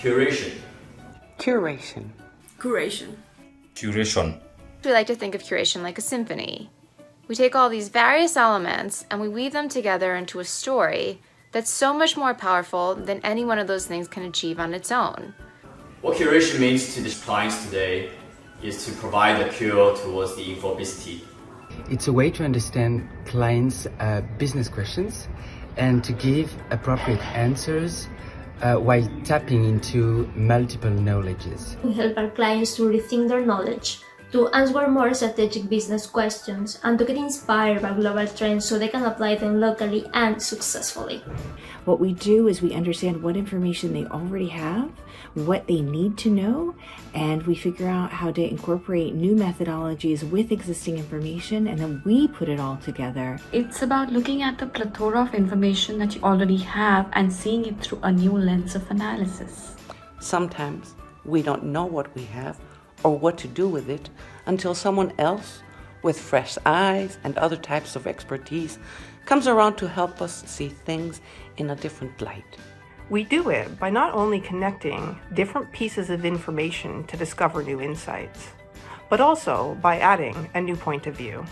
Curation. Curation. Curation. Curation. We like to think of curation like a symphony. We take all these various elements and we weave them together into a story that's so much more powerful than any one of those things can achieve on its own. What curation means to the clients today is to provide a cure towards the infobesity. It's a way to understand clients' business questions and to give appropriate answers while tapping into multiple knowledges. We help our clients to rethink their knowledge, to answer more strategic business questions, and to get inspired by global trends so they can apply them locally and successfully. What we do is we understand what information they already have, what they need to know, and we figure out how to incorporate new methodologies with existing information, and then we put it all together. It's about looking at the plethora of information that you already have and seeing it through a new lens of analysis. Sometimes we don't know what we have or what to do with it until someone else with fresh eyes and other types of expertise comes around to help us see things in a different light. We do it by not only connecting different pieces of information to discover new insights, but also by adding a new point of view.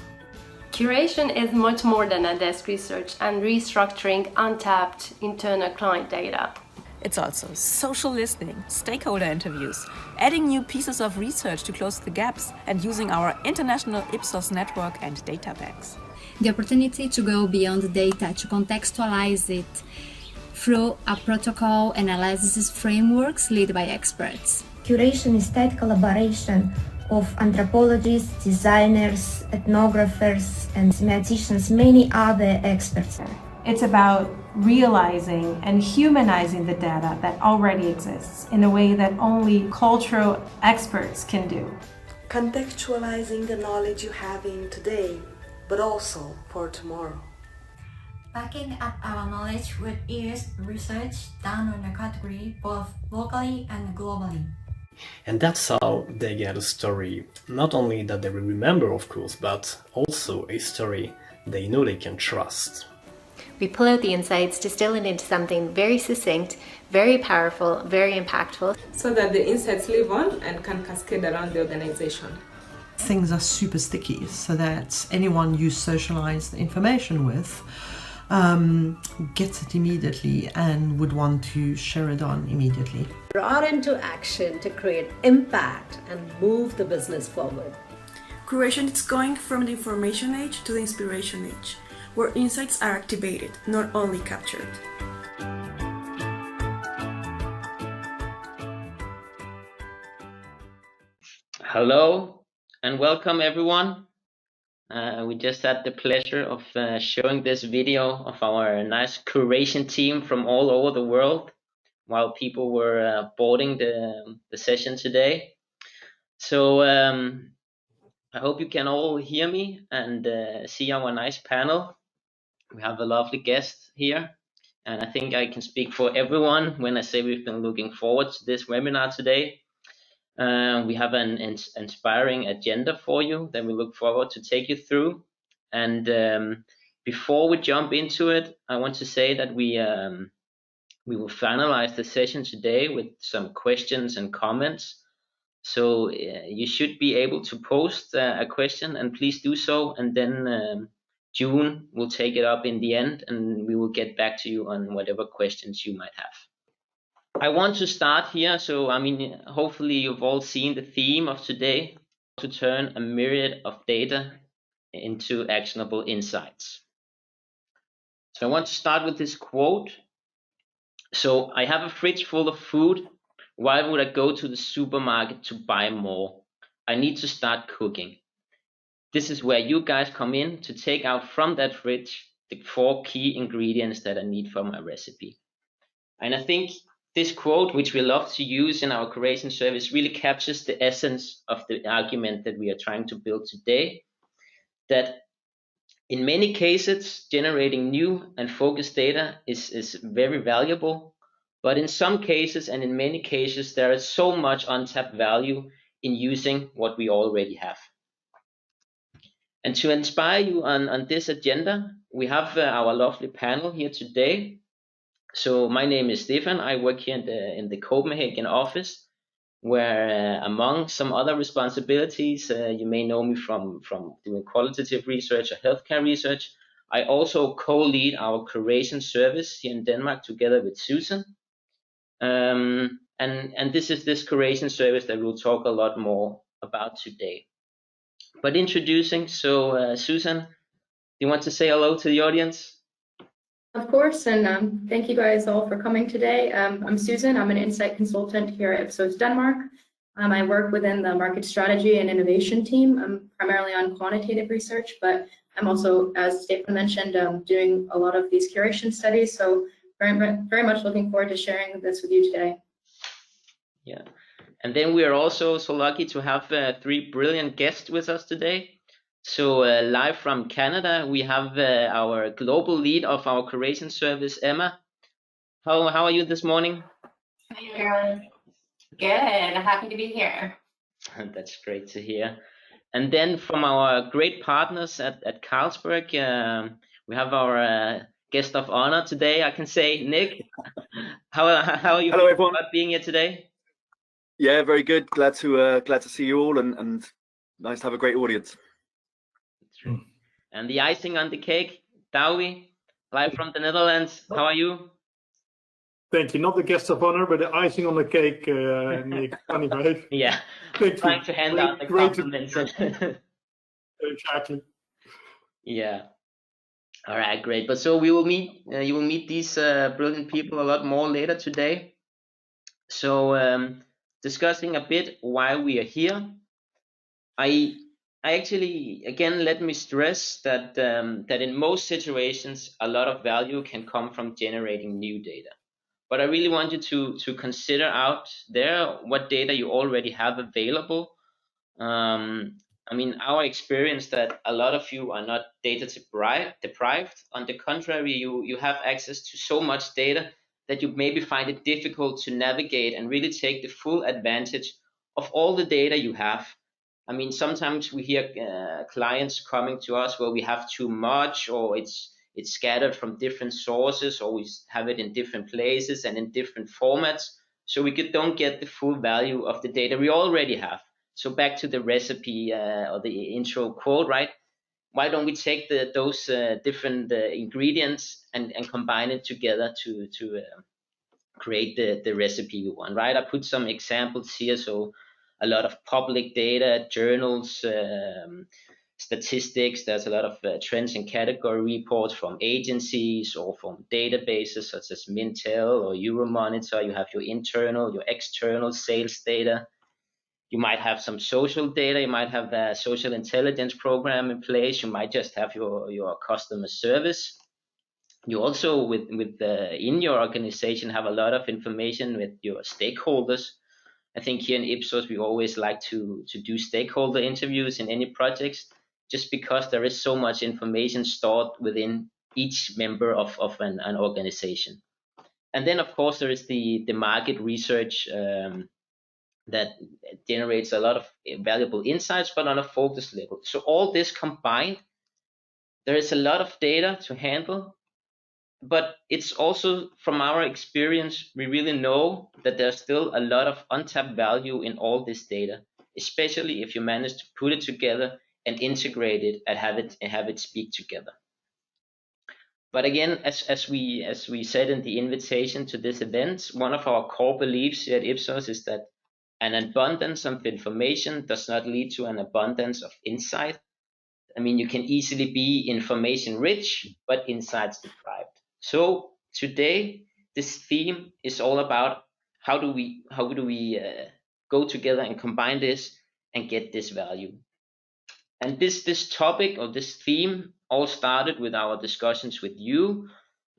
Curation is much more than a desk research and restructuring untapped internal client data. It's also social listening, stakeholder interviews, adding new pieces of research to close the gaps, and using our international Ipsos network and data banks. The opportunity to go beyond the data, to contextualize it through a protocol and analysis frameworks led by experts. Curation is tight collaboration of anthropologists, designers, ethnographers, and semiotics, many other experts. It's about realizing and humanizing the data that already exists in a way that only cultural experts can do. Contextualizing the knowledge you have in today, but also for tomorrow. Backing up our knowledge with years research done on a category both locally and globally. And that's how they get a story, not only that they will remember, of course, but also a story they know they can trust. We pull out the insights, distill it into something very succinct, very powerful, very impactful. So that the insights live on and can cascade around the organization. Things are super sticky so that anyone you socialize the information with gets it immediately and would want to share it on immediately. Brought into action to create impact and move the business forward. Curation is going from the information age to the inspiration age, where insights are activated, not only captured. Hello and welcome everyone. We just had the pleasure of showing this video of our nice curation team from all over the world while people were boarding the session today. So I hope you can all hear me and see our nice panel. We have a lovely guest here, and I think I can speak for everyone when I say we've been looking forward to this webinar today. We have an inspiring agenda for you that we look forward to take you through. And before we jump into it, I want to say that we will finalize the session today with some questions and comments. So you should be able to post a question, and please do so. And then June will take it up in the end, and we will get back to you on whatever questions you might have. I want to start here. So, hopefully you've all seen the theme of today, to turn a myriad of data into actionable insights. So I want to start with this quote. So I have a fridge full of food. Why would I go to the supermarket to buy more? I need to start cooking. This is where you guys come in to take out from that fridge the 4 key ingredients that I need for my recipe. And I think this quote, which we love to use in our curation service, really captures the essence of the argument that we are trying to build today. That in many cases, generating new and focused data is very valuable. But in some cases, and in many cases, there is so much untapped value in using what we already have. And to inspire you on this agenda, we have our lovely panel here today. So my name is Stefan. I work here in the Copenhagen office, where among some other responsibilities, you may know me from doing qualitative research or healthcare research. I also co-lead our curation service here in Denmark together with Susan. And this is this curation service that we'll talk a lot more about today. But introducing, so Susan, you want to say hello to the audience? Of course, and thank you guys all for coming today. I'm Susan. I'm an insight consultant here at Ipsos Denmark. I work within the market strategy and innovation team. I'm primarily on quantitative research, but I'm also, as Stefan mentioned, doing a lot of these curation studies. So very much looking forward to sharing this with you today. Yeah, and then we are also so lucky to have 3 brilliant guests with us today. So live from Canada, we have our global lead of our curation service, Emma. How are you this morning? Hey everyone. Good. Happy to be here. That's great to hear. And then from our great partners at Carlsberg, we have our guest of honor today, I can say, Nick. How are you? Hello, everyone. About being here today? Yeah, very good. Glad to see you all, and nice to have a great audience. And the icing on the cake, Douwe, live from the Netherlands. How are you? Thank you. Not the guest of honor, but the icing on the cake, Nick. Funny, right? Yeah. Trying to hand out the compliments. Exactly. Yeah. All right, great. But so we will meet. You will meet these brilliant people a lot more later today. So discussing a bit why we are here. I actually, again, let me stress that that in most situations, a lot of value can come from generating new data. But I really want you to consider out there what data you already have available. I mean, our experience that a lot of you are not data deprived. On the contrary, you have access to so much data that you maybe find it difficult to navigate and really take the full advantage of all the data you have. I mean, sometimes we hear clients coming to us where we have too much, or it's scattered from different sources, or we have it in different places and in different formats, so we don't get the full value of the data we already have. So back to the recipe or the intro quote, right? Why don't we take those different ingredients and combine it together to create the recipe we want, right? I put some examples here. So a lot of public data, journals, statistics. There's a lot of trends and category reports from agencies or from databases such as Mintel or Euromonitor. You have your internal, your external sales data. You might have some social data. You might have a social intelligence program in place. You might just have your customer service. You also, in your organization, have a lot of information with your stakeholders. I think here in Ipsos, we always like to do stakeholder interviews in any projects, just because there is so much information stored within each member of an organization. And then, of course, there is the market research that generates a lot of valuable insights, but on a focus level. So all this combined, there is a lot of data to handle. But it's also, from our experience, we really know that there's still a lot of untapped value in all this data, especially if you manage to put it together and integrate it and have it speak together. But again, as we said in the invitation to this event, one of our core beliefs here at Ipsos is that an abundance of information does not lead to an abundance of insight. I mean, you can easily be information rich, but insights deprived. So today, this theme is all about how do we go together and combine this and get this value. And this topic or this theme all started with our discussions with you,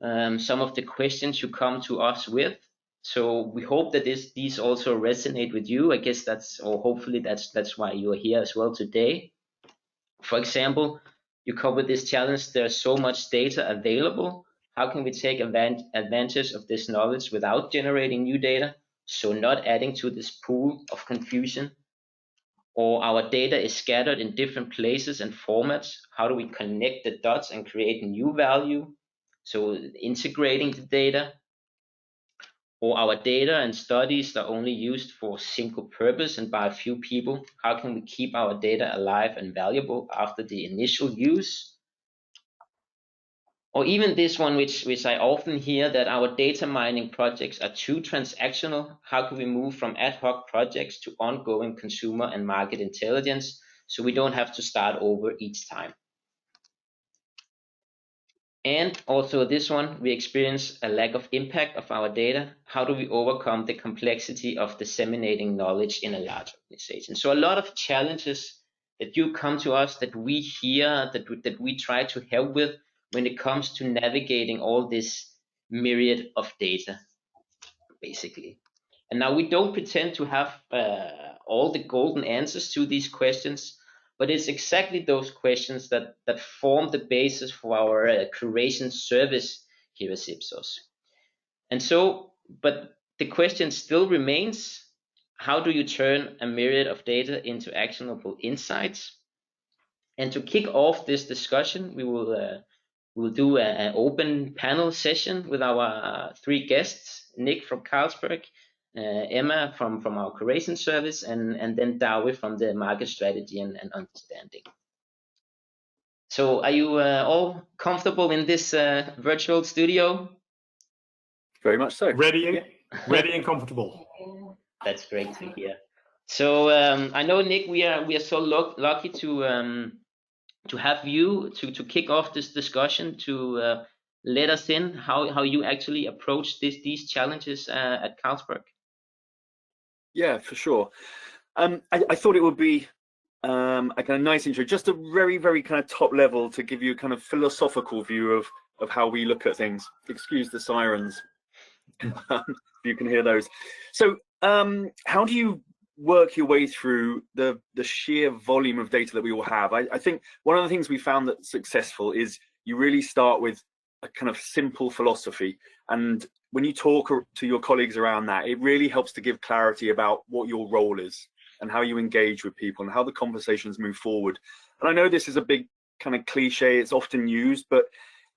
some of the questions you come to us with. So we hope that these also resonate with you. I guess hopefully that's why you are here as well today. For example, you cover this challenge. There's so much data available. How can we take advantage of this knowledge without generating new data? So not adding to this pool of confusion. Or our data is scattered in different places and formats. How do we connect the dots and create new value? So integrating the data. or our data and studies are only used for single purpose and by a few people? How can we keep our data alive and valuable after the initial use? Or even this one, which I often hear, that our data mining projects are too transactional. How can we move from ad hoc projects to ongoing consumer and market intelligence so we don't have to start over each time? And also this one, we experience a lack of impact of our data. How do we overcome the complexity of disseminating knowledge in a large organization? So a lot of challenges that you come to us, that we hear, that we try to help with when it comes to navigating all this myriad of data, basically. And now we don't pretend to have all the golden answers to these questions, but it's exactly those questions that form the basis for our curation service here at Ipsos. And so, but the question still remains, how do you turn a myriad of data into actionable insights? And to kick off this discussion, we will we'll do an open panel session with our three guests: Nick from Carlsberg, Emma from our curation service, and then Douwe from the market strategy and understanding. So are you all comfortable in this virtual studio? Very much so. Ready and comfortable. That's great to hear. So I know, Nick, we are so lucky to have you to kick off this discussion, to let us in how you actually approach these challenges at Carlsberg. Yeah, for sure. I thought it would be a kind of nice intro, just a very, very kind of top level, to give you a kind of philosophical view of how we look at things. Excuse the sirens, you can hear those. So how do you work your way through the sheer volume of data that we all have? I think one of the things we found that's successful is you really start with a kind of simple philosophy, and when you talk to your colleagues around that, it really helps to give clarity about what your role is and how you engage with people and how the conversations move forward. And I know this is a big kind of cliche, it's often used, but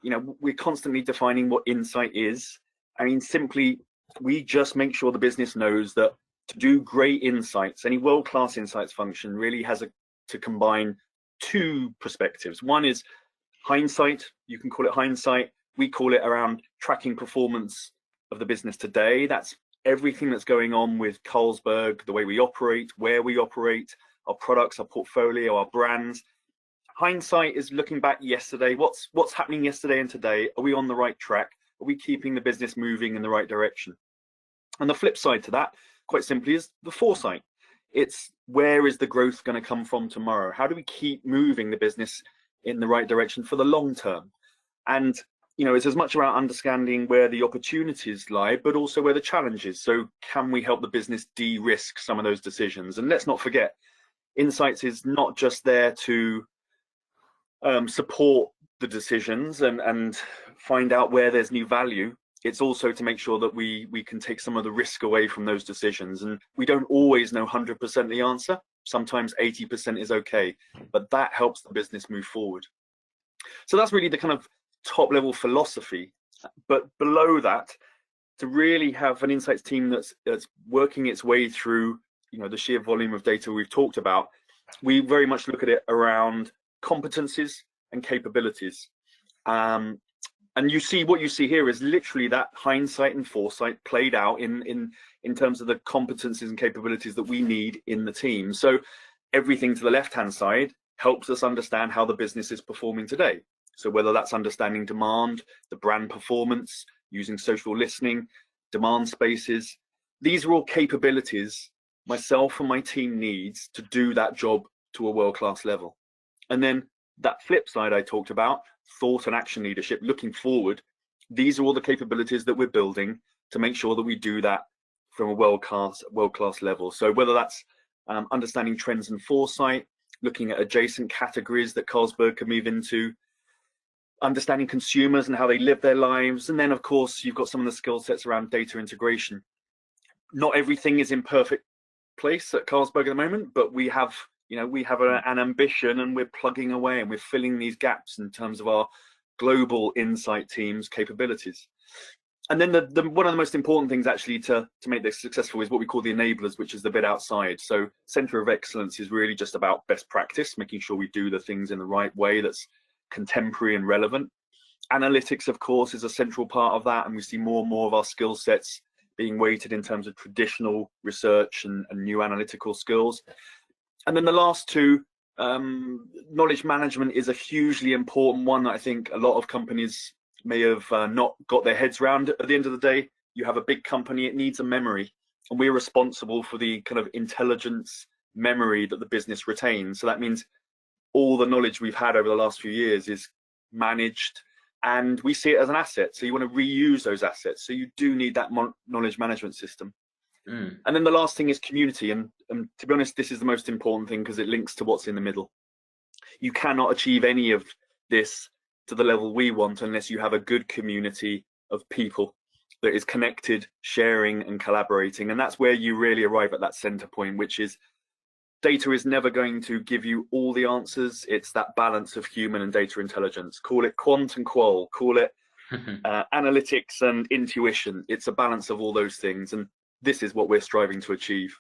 you know, we're constantly defining what insight is. I mean, simply, we just make sure the business knows that to do great insights, any world-class insights function really has to combine two perspectives. One is hindsight. You can call it hindsight. We call it around tracking performance of the business today. That's everything that's going on with Carlsberg, the way we operate, where we operate, our products, our portfolio, our brands. Hindsight is looking back yesterday. What's happening yesterday and today? Are we on the right track? Are we keeping the business moving in the right direction? And the flip side to that, quite simply, is the foresight. It's where is the growth going to come from tomorrow? How do we keep moving the business in the right direction for the long term? And you know, it's as much about understanding where the opportunities lie, but also where the challenge is. So can we help the business de-risk some of those decisions? And let's not forget, insights is not just there to support the decisions and find out where there's new value. It's also to make sure that we can take some of the risk away from those decisions. And we don't always know 100% the answer. Sometimes 80% is okay, but that helps the business move forward. So that's really the kind of top level philosophy. But below that, to really have an insights team that's working its way through, you know, the sheer volume of data we've talked about, we very much look at it around competencies and capabilities. And you see, what you see here is literally that hindsight and foresight played out in terms of the competencies and capabilities that we need in the team. So everything to the left-hand side helps us understand how the business is performing today. So whether that's understanding demand, the brand performance, using social listening, demand spaces, these are all capabilities myself and my team needs to do that job to a world-class level. And then that flip side I talked about, thought and action leadership, looking forward, these are all the capabilities that we're building to make sure that we do that from a world-class level. So whether that's understanding trends and foresight, looking at adjacent categories that Carlsberg can move into, understanding consumers and how they live their lives, and then of course you've got some of the skill sets around data integration. Not everything is in perfect place at Carlsberg at the moment, but we have, you know, we have an ambition, and we're plugging away and we're filling these gaps in terms of our global insight team's capabilities. And then one of the most important things actually to make this successful is what we call the enablers, which is the bit outside. So center of excellence is really just about best practice, making sure we do the things in the right way that's contemporary and relevant. Analytics, of course, is a central part of that, and we see more and more of our skill sets being weighted in terms of traditional research and new analytical skills. And then the last two, knowledge management is a hugely important one that I think a lot of companies may have not got their heads around. At the end of the day, you have a big company, it needs a memory, and we're responsible for the kind of intelligence memory that the business retains. So that means all the knowledge we've had over the last few years is managed, and we see it as an asset. So you want to reuse those assets. So you do need that knowledge management system. And then the last thing is community. And to be honest, this is the most important thing because it links to what's in the middle. You cannot achieve any of this to the level we want unless you have a good community of people that is connected, sharing and collaborating. And that's where you really arrive at that center point, which is data is never going to give you all the answers. It's that balance of human and data intelligence. Call it quant and qual, call it analytics and intuition. It's a balance of all those things. And this is what we're striving to achieve.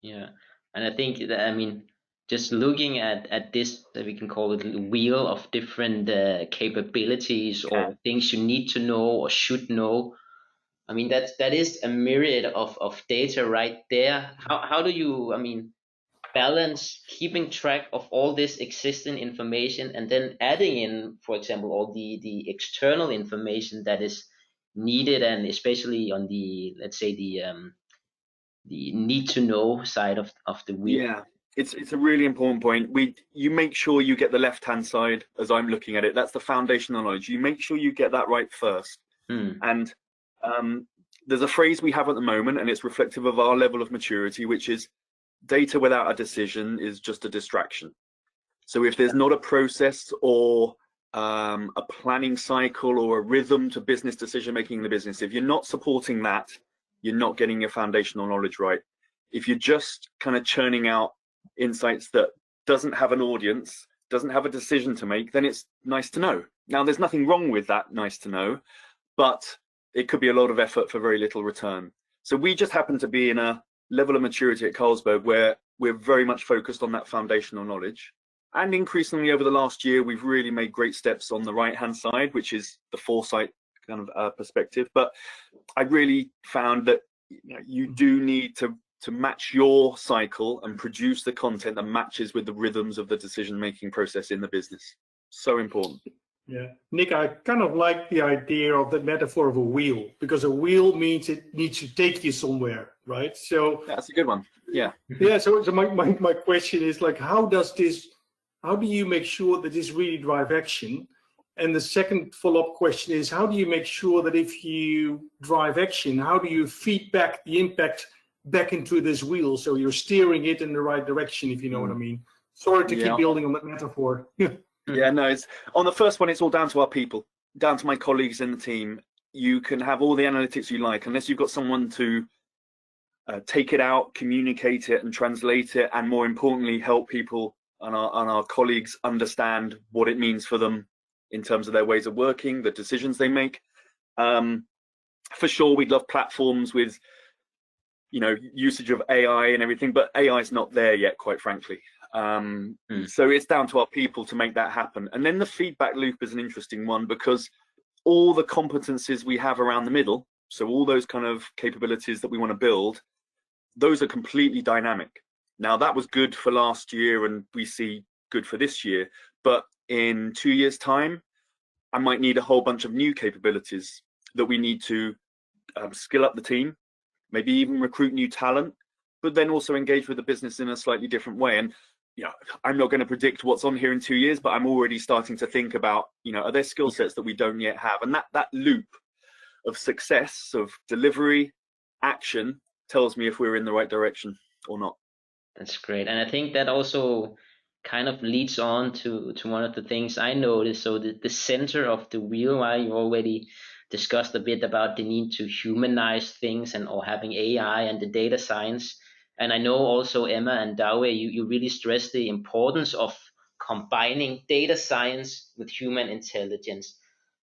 Yeah, and I think that, I mean, just looking at this, that we can call it a wheel of different capabilities or things you need to know or should know. I mean, that is a myriad of data right there. How do you, I mean, balance keeping track of all this existing information and then adding in, for example, all the external information that is needed, and especially on the, let's say, the need to know side of the wheel? Yeah, it's a really important point. You make sure you get the left hand side, as I'm looking at it. That's the foundational knowledge. You make sure you get that right first. And there's a phrase we have at the moment, and it's reflective of our level of maturity, which is data without a decision is just a distraction. So if there's not a process or a planning cycle or a rhythm to business decision making in the business, if you're not supporting that, you're not getting your foundational knowledge right. If you're just kind of churning out insights that doesn't have an audience, doesn't have a decision to make, then it's nice to know. Now, there's nothing wrong with that nice to know, but it could be a lot of effort for very little return. So we just happen to be in a level of maturity at Carlsberg where we're very much focused on that foundational knowledge. And increasingly over the last year, we've really made great steps on the right-hand side, which is the foresight kind of perspective. But I really found that you do need to match your cycle and produce the content that matches with the rhythms of the decision-making process in the business. So important. Yeah, Nick, I kind of like the idea of the metaphor of a wheel, because a wheel means it needs to take you somewhere, right? So that's a good one. Yeah. Yeah. So my question is like, how do you make sure that this really drive action? And the second follow-up question is, how do you make sure that if you drive action, how do you feed back the impact back into this wheel so you're steering it in the right direction, if you know what I mean? Sorry to keep building on that metaphor. Yeah, no, it's on the first one, it's all down to our people, down to my colleagues in the team. You can have all the analytics you like, unless you've got someone to take it out, communicate it and translate it, and more importantly, help people and our colleagues understand what it means for them in terms of their ways of working, the decisions they make. For sure, we'd love platforms with, usage of AI and everything, but AI is not there yet, quite frankly. So it's down to our people to make that happen. And then the feedback loop is an interesting one, because all the competencies we have around the middle, so all those kind of capabilities that we want to build, those are completely dynamic. Now, that was good for last year and we see good for this year, but in 2 years' time, I might need a whole bunch of new capabilities that we need to skill up the team, maybe even recruit new talent, but then also engage with the business in a slightly different way. And I'm not going to predict what's on here in 2 years, but I'm already starting to think about, are there skill sets that we don't yet have? And that loop of success, of delivery, action, tells me if we're in the right direction or not. That's great. And I think that also kind of leads on to one of the things I noticed. So the center of the wheel, while you already discussed a bit about the need to humanize things or having AI and the data science. And I know also, Emma and Douwe, you really stress the importance of combining data science with human intelligence.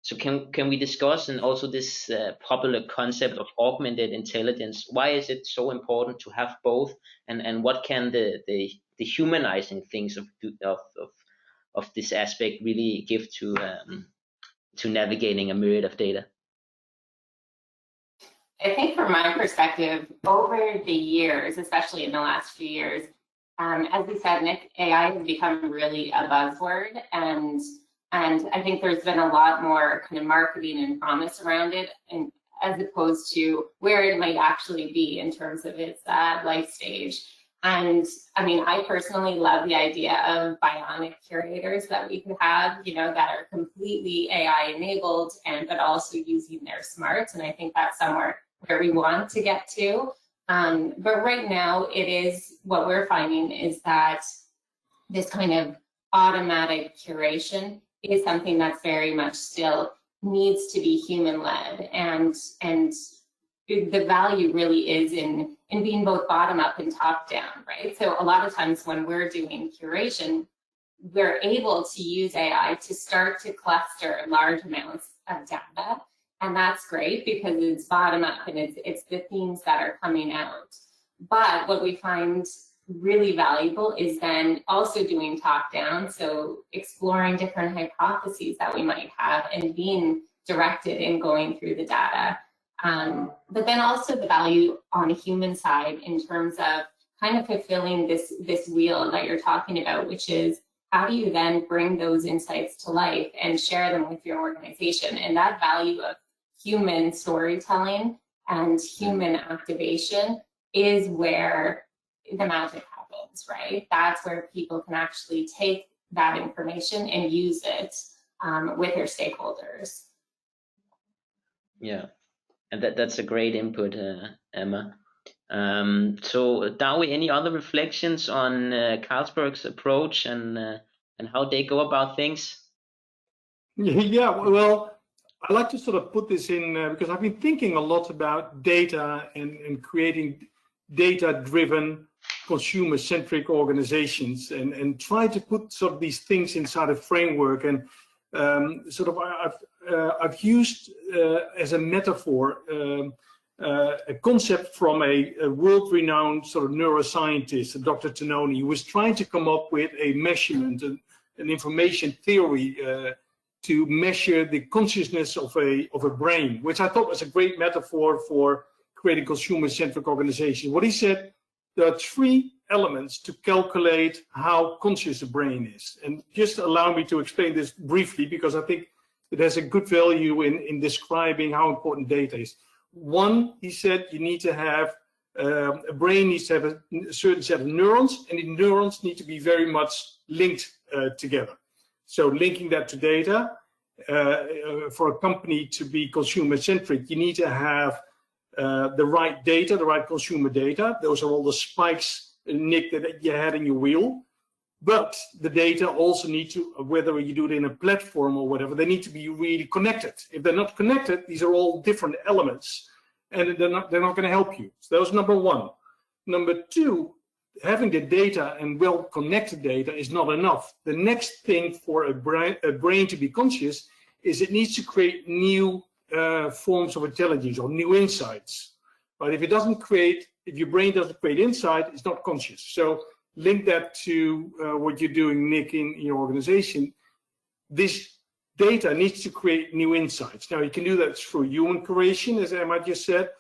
So can we discuss, and also this popular concept of augmented intelligence? Why is it so important to have both, and what can the humanizing things of this aspect really give to navigating a myriad of data? I think from my perspective, over the years, especially in the last few years, as we said, Nick, AI has become really a buzzword, and I think there's been a lot more kind of marketing and promise around it, and as opposed to where it might actually be in terms of its life stage. And I mean, I personally love the idea of bionic curators that we could have, that are completely AI enabled, but also using their smarts. And I think that's somewhere where we want to get to. But right now, what we're finding is that this kind of automatic curation is something that's very much still needs to be human-led, and the value really is in being both bottom-up and top-down, right? So a lot of times when we're doing curation, we're able to use AI to start to cluster large amounts of data, and that's great because it's bottom-up and it's the themes that are coming out. But what we find really valuable is then also doing top-down, so exploring different hypotheses that we might have and being directed in going through the data. But then also the value on a human side in terms of kind of fulfilling this wheel that you're talking about, which is how do you then bring those insights to life and share them with your organization? And that value of human storytelling and human activation is where the magic happens, right? That's where people can actually take that information and use it with their stakeholders. Yeah, and that's a great input, Emma. So Douwe, any other reflections on Carlsberg's approach and how they go about things? Yeah, well, I like to sort of put this in because I've been thinking a lot about data and creating data-driven, consumer-centric organizations, and try to put sort of these things inside a framework. And sort of I've used as a metaphor a concept from a world-renowned sort of neuroscientist, Dr. Tononi, who was trying to come up with a measurement, an information theory to measure the consciousness of a brain, which I thought was a great metaphor for creating consumer-centric organization. What he said, there are three elements to calculate how conscious a brain is. And just allow me to explain this briefly, because I think it has a good value in describing how important data is. One, he said, you need to have, a brain needs to have a certain set of neurons, and the neurons need to be very much linked together. So linking that to data, for a company to be consumer-centric, you need to have the right data, the right consumer data. Those are all the spikes, Nick, that you had in your wheel. But the data also need to, whether you do it in a platform or whatever, they need to be really connected. If they're not connected, these are all different elements, and they're not going to help you. So that was number one. Number two, having the data and well-connected data is not enough. The next thing for a brain to be conscious is it needs to create new forms of intelligence or new insights. But if your brain doesn't create insight, it's not conscious. So link that to what you're doing, Nick, in your organization. This data needs to create new insights. Now, you can do that through human curation, as Emma just said,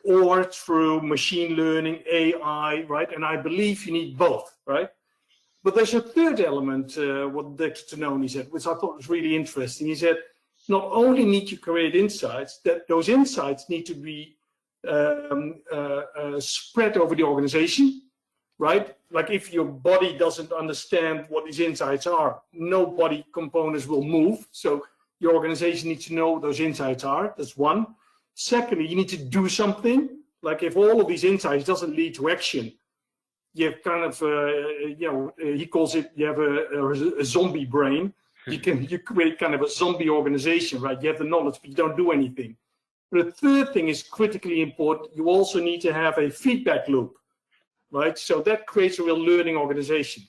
or through machine learning, AI, right? And I believe you need both, right? But there's a third element, what Dr. Tononi said, which I thought was really interesting. He said, not only need you create insights, that those insights need to be spread over the organization, right? Like if your body doesn't understand what these insights are, no body components will move. So your organization needs to know what those insights are. That's one. Secondly, you need to do something. Like if all of these insights doesn't lead to action, you have kind of, he calls it, you have a zombie brain. You create kind of a zombie organization, right? You have the knowledge, but you don't do anything. But the third thing is critically important. You also need to have a feedback loop, right? So that creates a real learning organization.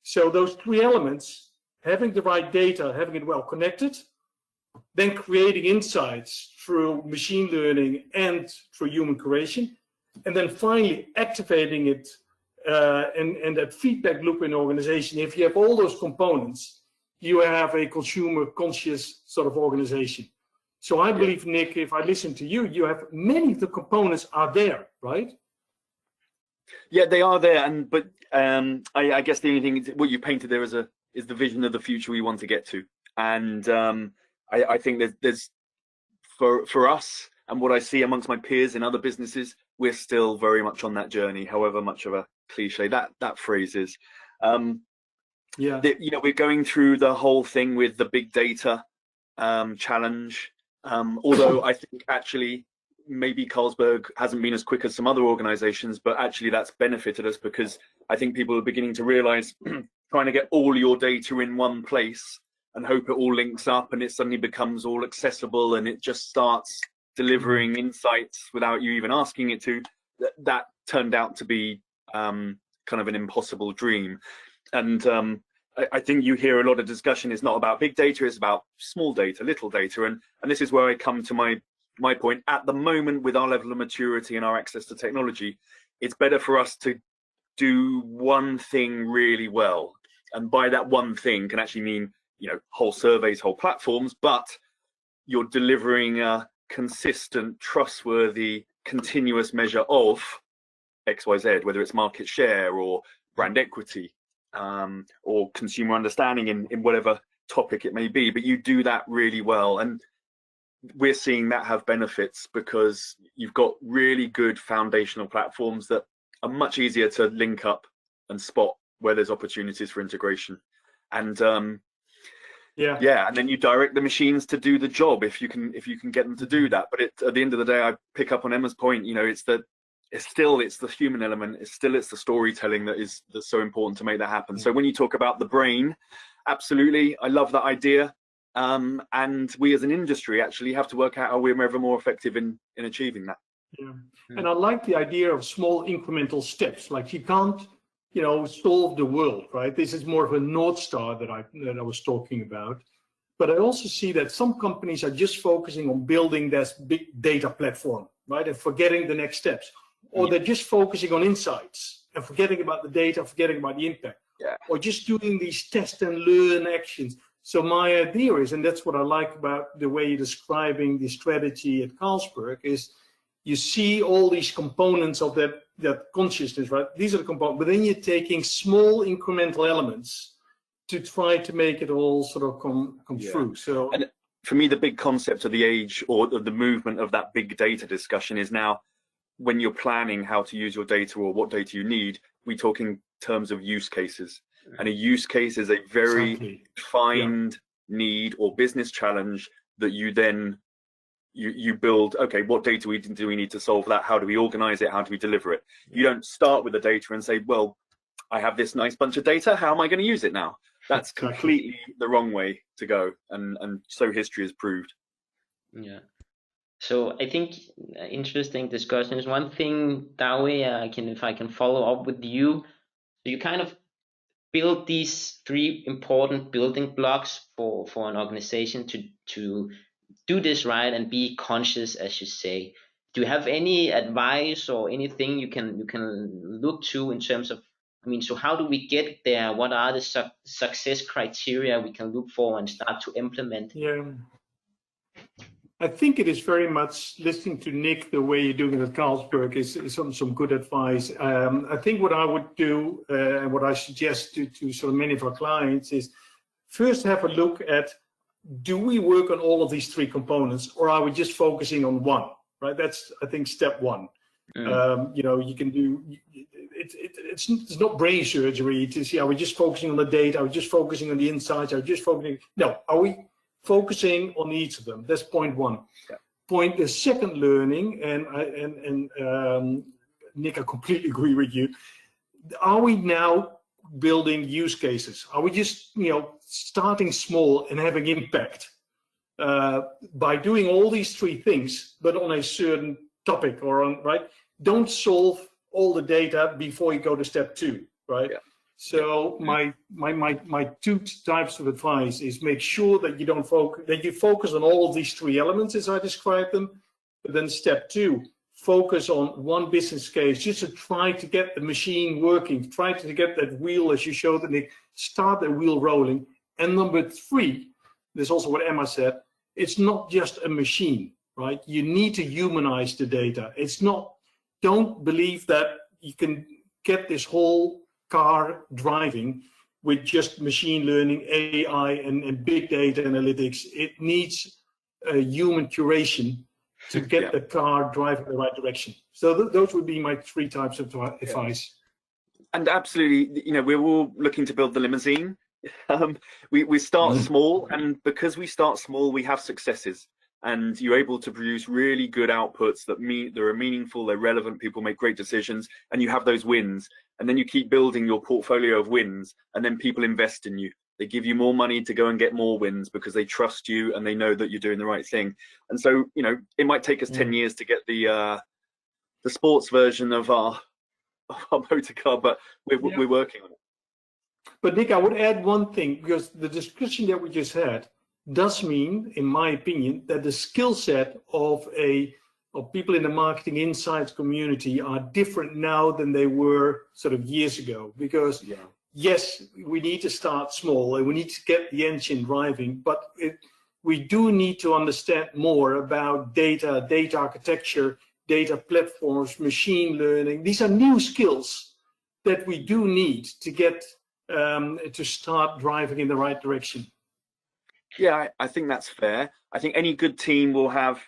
So those three elements, having the right data, having it well connected, then creating insights through machine learning and through human curation, and then finally activating it and that feedback loop in the organization. If you have all those components, you have a consumer conscious sort of organization. So I believe, Nick, if I listen to you, you have many of the components are there, right? Yeah, they are there, but I guess the only thing is what you painted there is the vision of the future we want to get to, and I think there's for us and what I see amongst my peers in other businesses, we're still very much on that journey. However much of a cliche that phrase is, we're going through the whole thing with the big data challenge. Although I think actually maybe Carlsberg hasn't been as quick as some other organizations, but actually that's benefited us because I think people are beginning to realize trying to get all your data in one place and hope it all links up and it suddenly becomes all accessible and it just starts delivering insights without you even asking it to, that turned out to be kind of an impossible dream. And I think you hear a lot of discussion is not about big data, it's about small data, little data. And this is where I come to my point. At the moment, with our level of maturity and our access to technology, it's better for us to do one thing really well. And by that one thing can actually mean, whole surveys, whole platforms, but you're delivering a consistent, trustworthy, continuous measure of XYZ, whether it's market share or brand equity, or consumer understanding in whatever topic it may be, but you do that really well. And we're seeing that have benefits because you've got really good foundational platforms that are much easier to link up and spot where there's opportunities for integration. And and then you direct the machines to do the job if you can get them to do that. But at the end of the day, I pick up on Emma's point, it's the human element, it's the storytelling that's so important to make that happen. So when you talk about the brain, absolutely, I love that idea. And we as an industry actually have to work out how we're ever more effective in achieving that. And I like the idea of small incremental steps. Like you can't, solve the world, right? This is more of a North Star that I was talking about. But I also see that some companies are just focusing on building this big data platform, right? And forgetting the next steps. Or they're just focusing on insights and forgetting about the data, forgetting about the impact. Or just doing these test and learn actions. So my idea is, and that's what I like about the way you're describing the strategy at Carlsberg, is you see all these components of that consciousness, right? These are the components, but then you're taking small incremental elements to try to make it all sort of come through. So, and for me, the big concept of the age or the movement of that big data discussion is now when you're planning how to use your data or what data you need, we talk in terms of use cases. And a use case is a very defined need or business challenge that you then you build. Okay, what data do we need to solve that? How do we organize it? How do we deliver it? You don't start with the data and say, well, I have this nice bunch of data. How am I going to use it now? That's completely the wrong way to go. And so history has proved. Yeah. So I think interesting discussion is one thing, Douwe, if I can follow up with you. So you kind of build these three important building blocks for an organization to do this right and be conscious, as you say. Do you have any advice or anything you can look to in terms of, so how do we get there? What are the success criteria we can look for and start to implement? Yeah. I think it is very much listening to Nick, the way you're doing it at Carlsberg is some good advice. I think what I would do and what I suggest to sort of many of our clients is first have a look at, do we work on all of these three components or are we just focusing on one, right? That's, I think, step one. You can do, it's not brain surgery to see, are we just focusing on the data? Are we just focusing on the insights? Are we just focusing? No, are we focusing on each of them? That's point one. The second learning, and Nick, I completely agree with you. Are we now building use cases? Are we just starting small and having impact by doing all these three things, but on a certain topic or on, right? Don't solve all the data before you go to step two, right? So my two types of advice is make sure that you focus on all of these three elements as I described them. But then step two, focus on one business case just to try to get the machine working, try to get that wheel, as you showed, Nick, start the wheel rolling. And number three, this is also what Emma said, it's not just a machine, right? You need to humanize the data. It's not, don't believe that you can get this whole car driving with just machine learning, AI, and big data analytics. It needs a human curation to get the car driving in the right direction. So those would be my three types of advice. And absolutely, you know, we're all looking to build the limousine. We start small, and because we start small, we have successes, and you're able to produce really good outputs that are meaningful, they're relevant, people make great decisions, and you have those wins. And then you keep building your portfolio of wins, and then people invest in you. They give you more money to go and get more wins because they trust you and they know that you're doing the right thing. And so, you know, it might take us 10 years to get the sports version of our motor car, but we're working on it. But Nick, I would add one thing, because the discussion that we just had does mean, in my opinion, that the skill set of people in the marketing insights community are different now than they were sort of years ago. Because yes, we need to start small and we need to get the engine driving, but we do need to understand more about data architecture, data platforms, machine learning. These are new skills that we do need to get to start driving in the right direction. Yeah, I think that's fair. I think any good team will have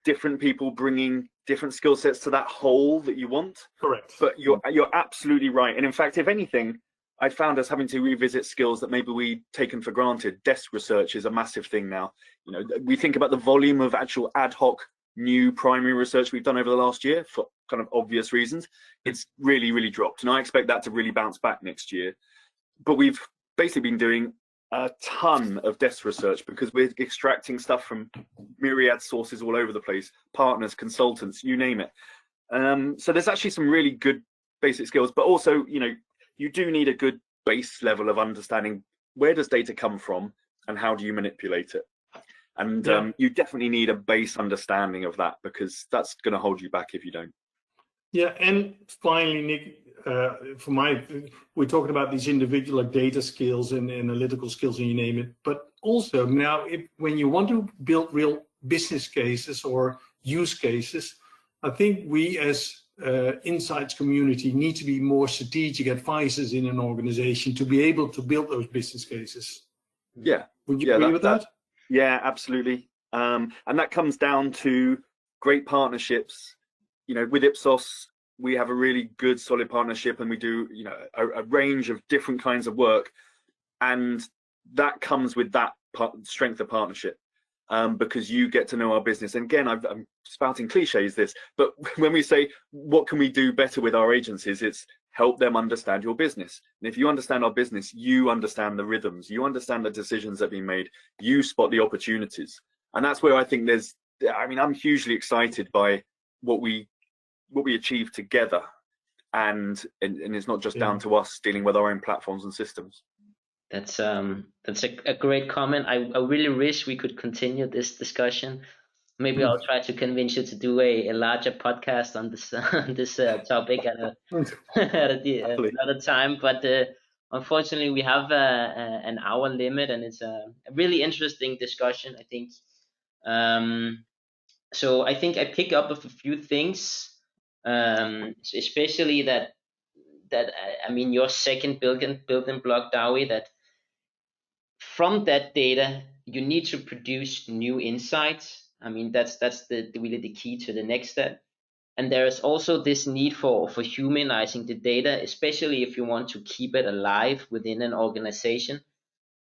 different people bringing different skill sets to that whole that you want. Correct. But you're absolutely right. And in fact, if anything, I found us having to revisit skills that maybe we'd taken for granted. Desk research is a massive thing now. You know, we think about the volume of actual ad hoc new primary research we've done over the last year for kind of obvious reasons. It's really dropped, and I expect that to really bounce back next year. But we've basically been doing a ton of desk research because we're extracting stuff from Myriad sources all over the place, partners, consultants, you name it. So there's actually some really good basic skills, but also, you know, you do need a good base level of understanding where does data come from and how do you manipulate it. And you definitely need a base understanding of that, because that's going to hold you back if you don't. Yeah, and finally, Nick, we're talking about these individual data skills and analytical skills, and you name it. But also now, when you want to build real business cases or use cases, I think we as insights community need to be more strategic advisors in an organization to be able to build those business cases. Yeah. Would you agree with that? Yeah, absolutely. And that comes down to great partnerships. You know, with Ipsos, we have a really good, solid partnership, and we do, you know, a range of different kinds of work, and that comes with that strength of partnership, because you get to know our business. And again, I'm spouting cliches this, but when we say what can we do better with our agencies, it's help them understand your business. And if you understand our business, you understand the rhythms, you understand the decisions that are being made, you spot the opportunities. And that's where I think I'm hugely excited by what we achieve together, and it's not just down to us dealing with our own platforms and systems. That's a great comment. I really wish we could continue this discussion. Maybe I'll try to convince you to do a larger podcast on this topic at another time. But unfortunately, we have an hour limit, and it's a really interesting discussion, I think. So I think I pick up with a few things, especially that I mean your second building block, Douwe, that from that data you need to produce new insights. I mean that's really the key to the next step. And there is also this need for humanizing the data, especially if you want to keep it alive within an organization.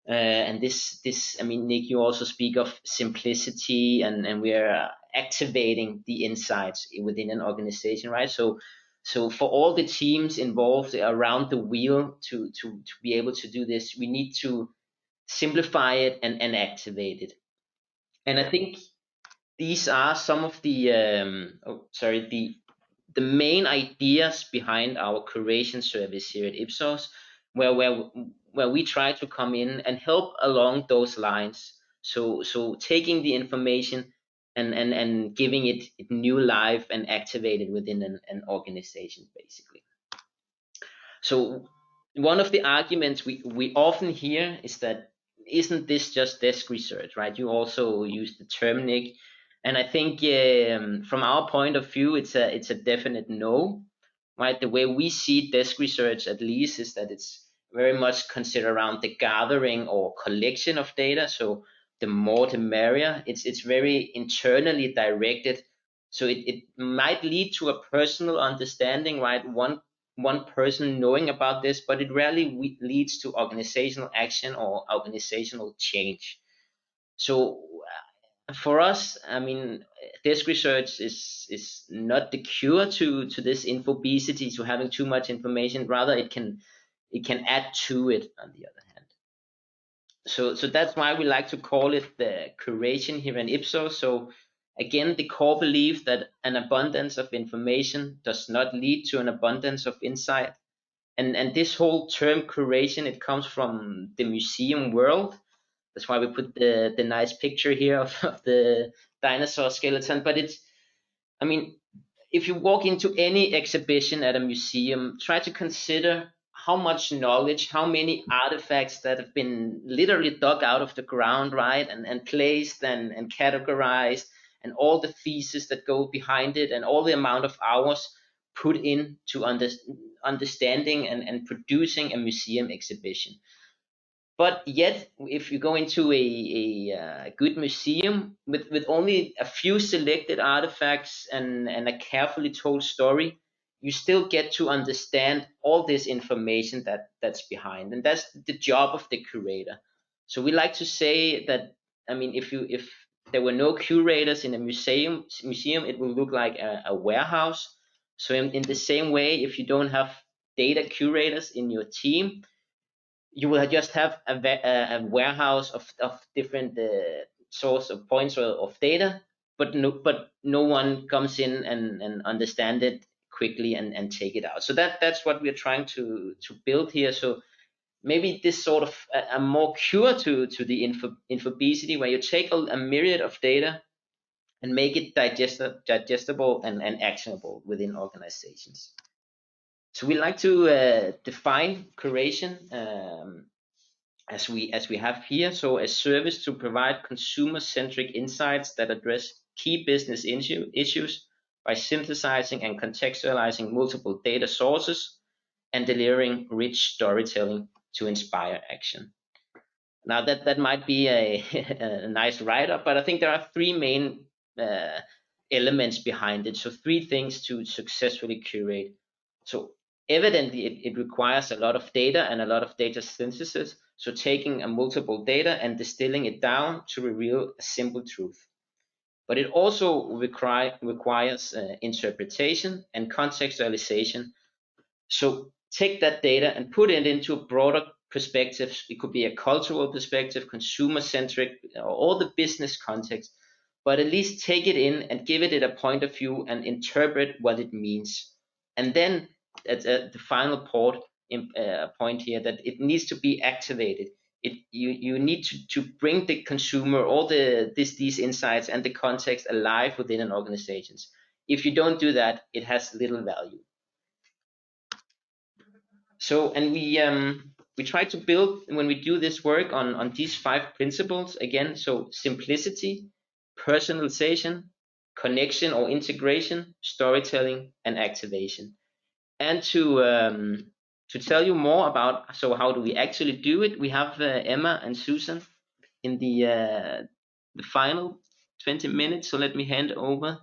And this, I mean, Nick, you also speak of simplicity, and we are activating the insights within an organization, right? So for all the teams involved around the wheel to be able to do this, we need to simplify it and activate it. And I think these are some of the the main ideas behind our curation service here at Ipsos, where we try to come in and help along those lines. So taking the information and giving it new life and activate it within an organization, basically. So one of the arguments we often hear is that, isn't this just desk research, right? You also use the term, Nick, and I think from our point of view, it's a definite no, right? The way we see desk research, at least, is that it's very much considered around the gathering or collection of data. So the more the merrier. It's very internally directed. So it might lead to a personal understanding, right? One person knowing about this, but it rarely leads to organizational action or organizational change. So for us, I mean, desk research is not the cure to this infobesity, to having too much information. Rather, it can add to it, on the other hand. So that's why we like to call it the curation here in Ipsos. So again, the core belief that an abundance of information does not lead to an abundance of insight. And this whole term curation, it comes from the museum world. That's why we put the nice picture here of the dinosaur skeleton. But it's, I mean, if you walk into any exhibition at a museum, try to consider how much knowledge, how many artifacts that have been literally dug out of the ground, right? And placed and categorized, and all the thesis that go behind it, and all the amount of hours put into understanding and producing a museum exhibition. But yet, if you go into a good museum with only a few selected artifacts and a carefully told story, you still get to understand all this information that's behind. And that's the job of the curator. So we like to say that, I mean, if there were no curators in a museum, it will look like a warehouse. So in the same way, if you don't have data curators in your team, you will just have a warehouse of different source of points of data, but no one comes in and understand it quickly and take it out. So that's what we're trying to build here. So maybe this sort of a more cure to the infobesity, where you take a myriad of data and make it digestible and actionable within organizations. So we like to define curation as we have here. So a service to provide consumer-centric insights that address key business issues by synthesizing and contextualizing multiple data sources and delivering rich storytelling to inspire action. Now that might be a nice write-up, but I think there are three main elements behind it. So three things to successfully curate. So evidently, it requires a lot of data and a lot of data synthesis. So taking a multiple data and distilling it down to reveal a simple truth. But it also requires interpretation and contextualization. So take that data and put it into a broader perspective. It could be a cultural perspective, consumer-centric, or all the business context. But at least take it in and give it a point of view and interpret what it means. And then at the final point here, that it needs to be activated. You need to bring the consumer all these insights and the context alive within an organization. If you don't do that, it has little value. So, and we try to build, when we do this work, on these 5 principles again. So simplicity, personalization, connection or integration, storytelling, and activation. And to tell you more about how do we actually do it, we have Emma and Susan in the final 20 minutes. So let me hand over.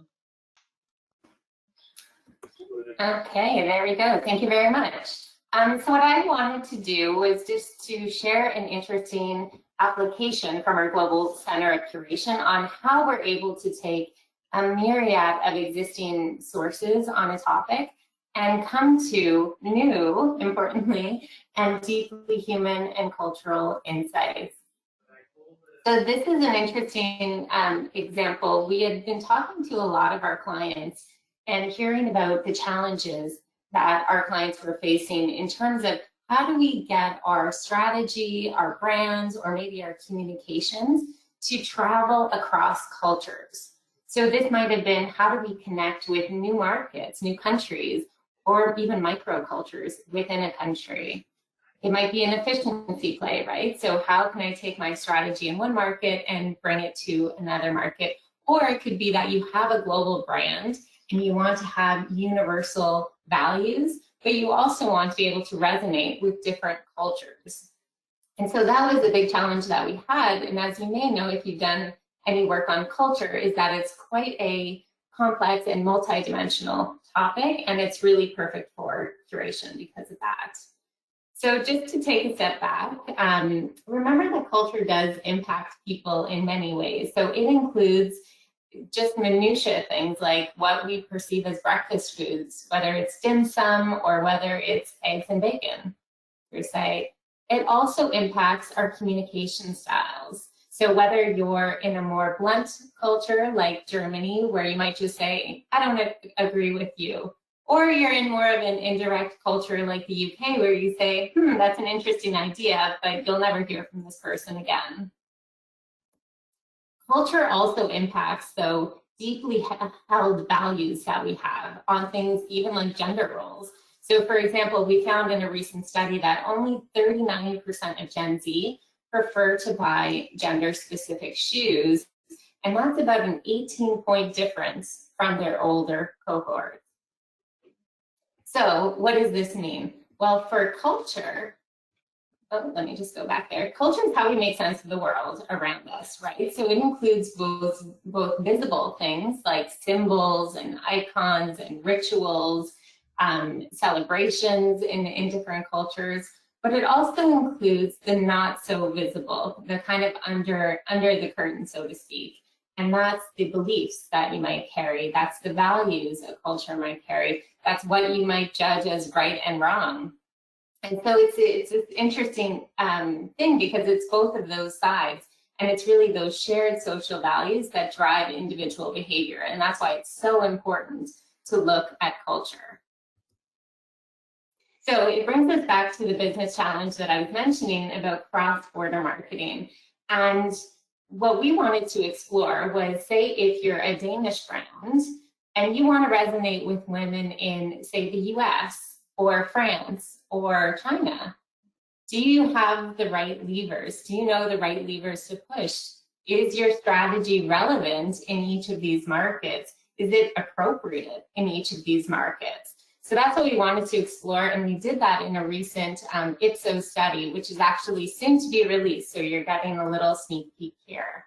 Okay, there we go. Thank you very much. So what I wanted to do was just to share an interesting application from our Global Center of Curation on how we're able to take a myriad of existing sources on a topic and come to new, importantly, and deeply human and cultural insights. So this is an interesting example. We had been talking to a lot of our clients, and hearing about the challenges that our clients were facing in terms of how do we get our strategy, our brands, or maybe our communications to travel across cultures. So this might have been, how do we connect with new markets, new countries, or even microcultures within a country? It might be an efficiency play, right? So how can I take my strategy in one market and bring it to another market? Or it could be that you have a global brand and you want to have universal values, but you also want to be able to resonate with different cultures. And so that was a big challenge that we had. And as you may know, if you've done any work on culture, is that it's quite a complex and multidimensional topic, and it's really perfect for curation because of that. So just to take a step back, remember that culture does impact people in many ways. So it includes just minutiae things like what we perceive as breakfast foods, whether it's dim sum or whether it's eggs and bacon, per se. It also impacts our communication styles. So whether you're in a more blunt culture like Germany, where you might just say, I don't agree with you, or you're in more of an indirect culture like the UK, where you say, that's an interesting idea, but you'll never hear from this person again. Culture also impacts, though, deeply held values that we have on things even like gender roles. So for example, we found in a recent study that only 39% of Gen Z prefer to buy gender-specific shoes, and that's about an 18-point difference from their older cohort. So what does this mean? Well, for culture, let me just go back there. Culture is how we make sense of the world around us, right? So it includes both visible things like symbols and icons and rituals, celebrations in different cultures, but it also includes the not so visible, the kind of under the curtain, so to speak. And that's the beliefs that you might carry. That's the values a culture might carry. That's what you might judge as right and wrong. And so it's this interesting thing because it's both of those sides. And it's really those shared social values that drive individual behavior. And that's why it's so important to look at culture. So it brings us back to the business challenge that I was mentioning about cross-border marketing. And what we wanted to explore was, say, if you're a Danish brand and you want to resonate with women in, say, the US or France or China, do you have the right levers? Do you know the right levers to push? Is your strategy relevant in each of these markets? Is it appropriate in each of these markets? So that's what we wanted to explore, and we did that in a recent Ipsos study, which is actually soon to be released, so you're getting a little sneak peek here.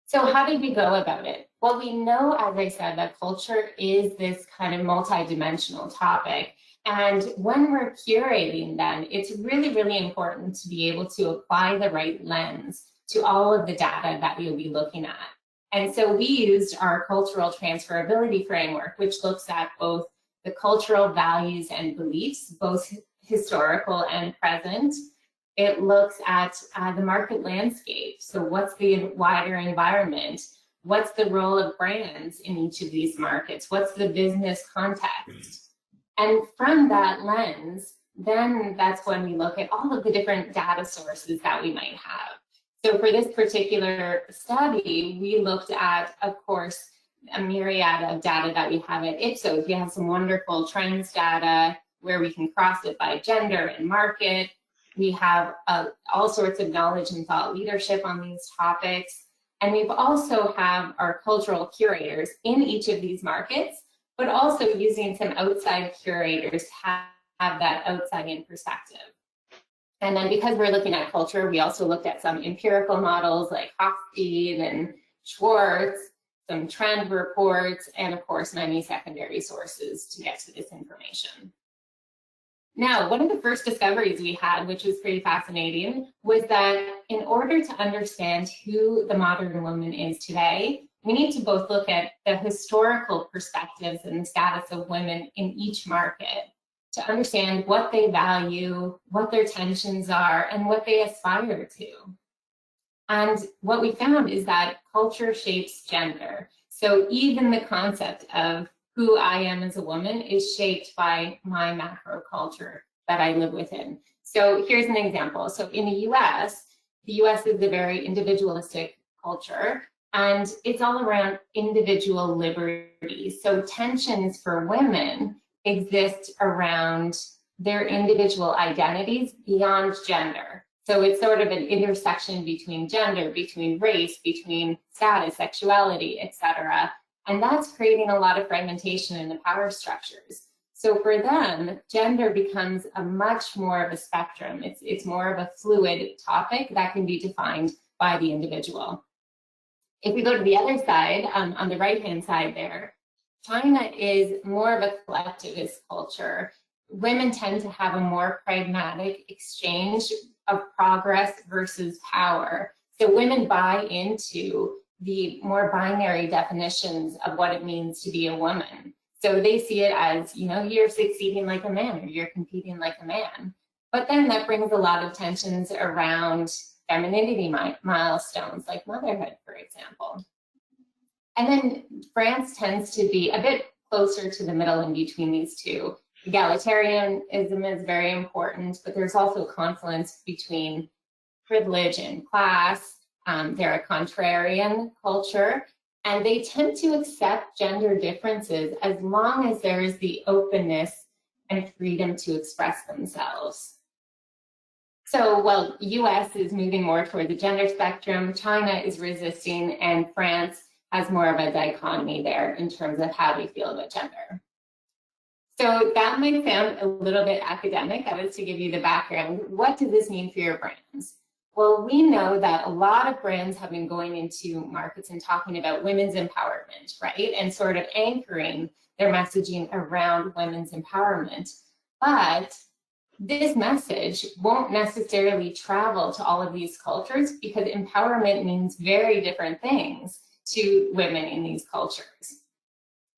So how did we go about it? Well, we know, as I said, that culture is this kind of multidimensional topic, and when we're curating then, it's really, really important to be able to apply the right lens to all of the data that you'll be looking at. And so we used our cultural transferability framework, which looks at both the cultural values and beliefs, both historical and present. It looks at the market landscape. So what's the wider environment? What's the role of brands in each of these markets? What's the business context? And from that lens, then that's when we look at all of the different data sources that we might have. So for this particular study, we looked at, of course, a myriad of data that we have at Ipsos. We have some wonderful trends data where we can cross it by gender and market. We have all sorts of knowledge and thought leadership on these topics. And we've also have our cultural curators in each of these markets, but also using some outside curators to have that outside-in perspective. And then because we're looking at culture, we also looked at some empirical models like Hofstede and Schwartz, some trend reports, and of course, many secondary sources to get to this information. Now, one of the first discoveries we had, which was pretty fascinating, was that in order to understand who the modern woman is today, we need to both look at the historical perspectives and the status of women in each market, to understand what they value, what their tensions are, and what they aspire to. And what we found is that culture shapes gender. So even the concept of who I am as a woman is shaped by my macro culture that I live within. So here's an example. So in the US is a very individualistic culture, and it's all around individual liberty. So tensions for women exist around their individual identities beyond gender. So it's sort of an intersection between gender, between race, between status, sexuality, etc. And that's creating a lot of fragmentation in the power structures. So for them, gender becomes a much more of a spectrum. It's more of a fluid topic that can be defined by the individual. If we go to the other side, on the right-hand side there, China is more of a collectivist culture. Women tend to have a more pragmatic exchange of progress versus power. So women buy into the more binary definitions of what it means to be a woman. So they see it as, you know, you're succeeding like a man or you're competing like a man. But then that brings a lot of tensions around femininity milestones like motherhood, for example. And then France tends to be a bit closer to the middle in between these two. Egalitarianism is very important, but there's also a confluence between privilege and class. They're a contrarian culture, and they tend to accept gender differences as long as there is the openness and freedom to express themselves. So while US is moving more toward the gender spectrum, China is resisting, and France has more of a dichotomy there in terms of how they feel about gender. So that might sound a little bit academic. That is to give you the background. What does this mean for your brands? Well, we know that a lot of brands have been going into markets and talking about women's empowerment, right? And sort of anchoring their messaging around women's empowerment. But this message won't necessarily travel to all of these cultures because empowerment means very different things to women in these cultures.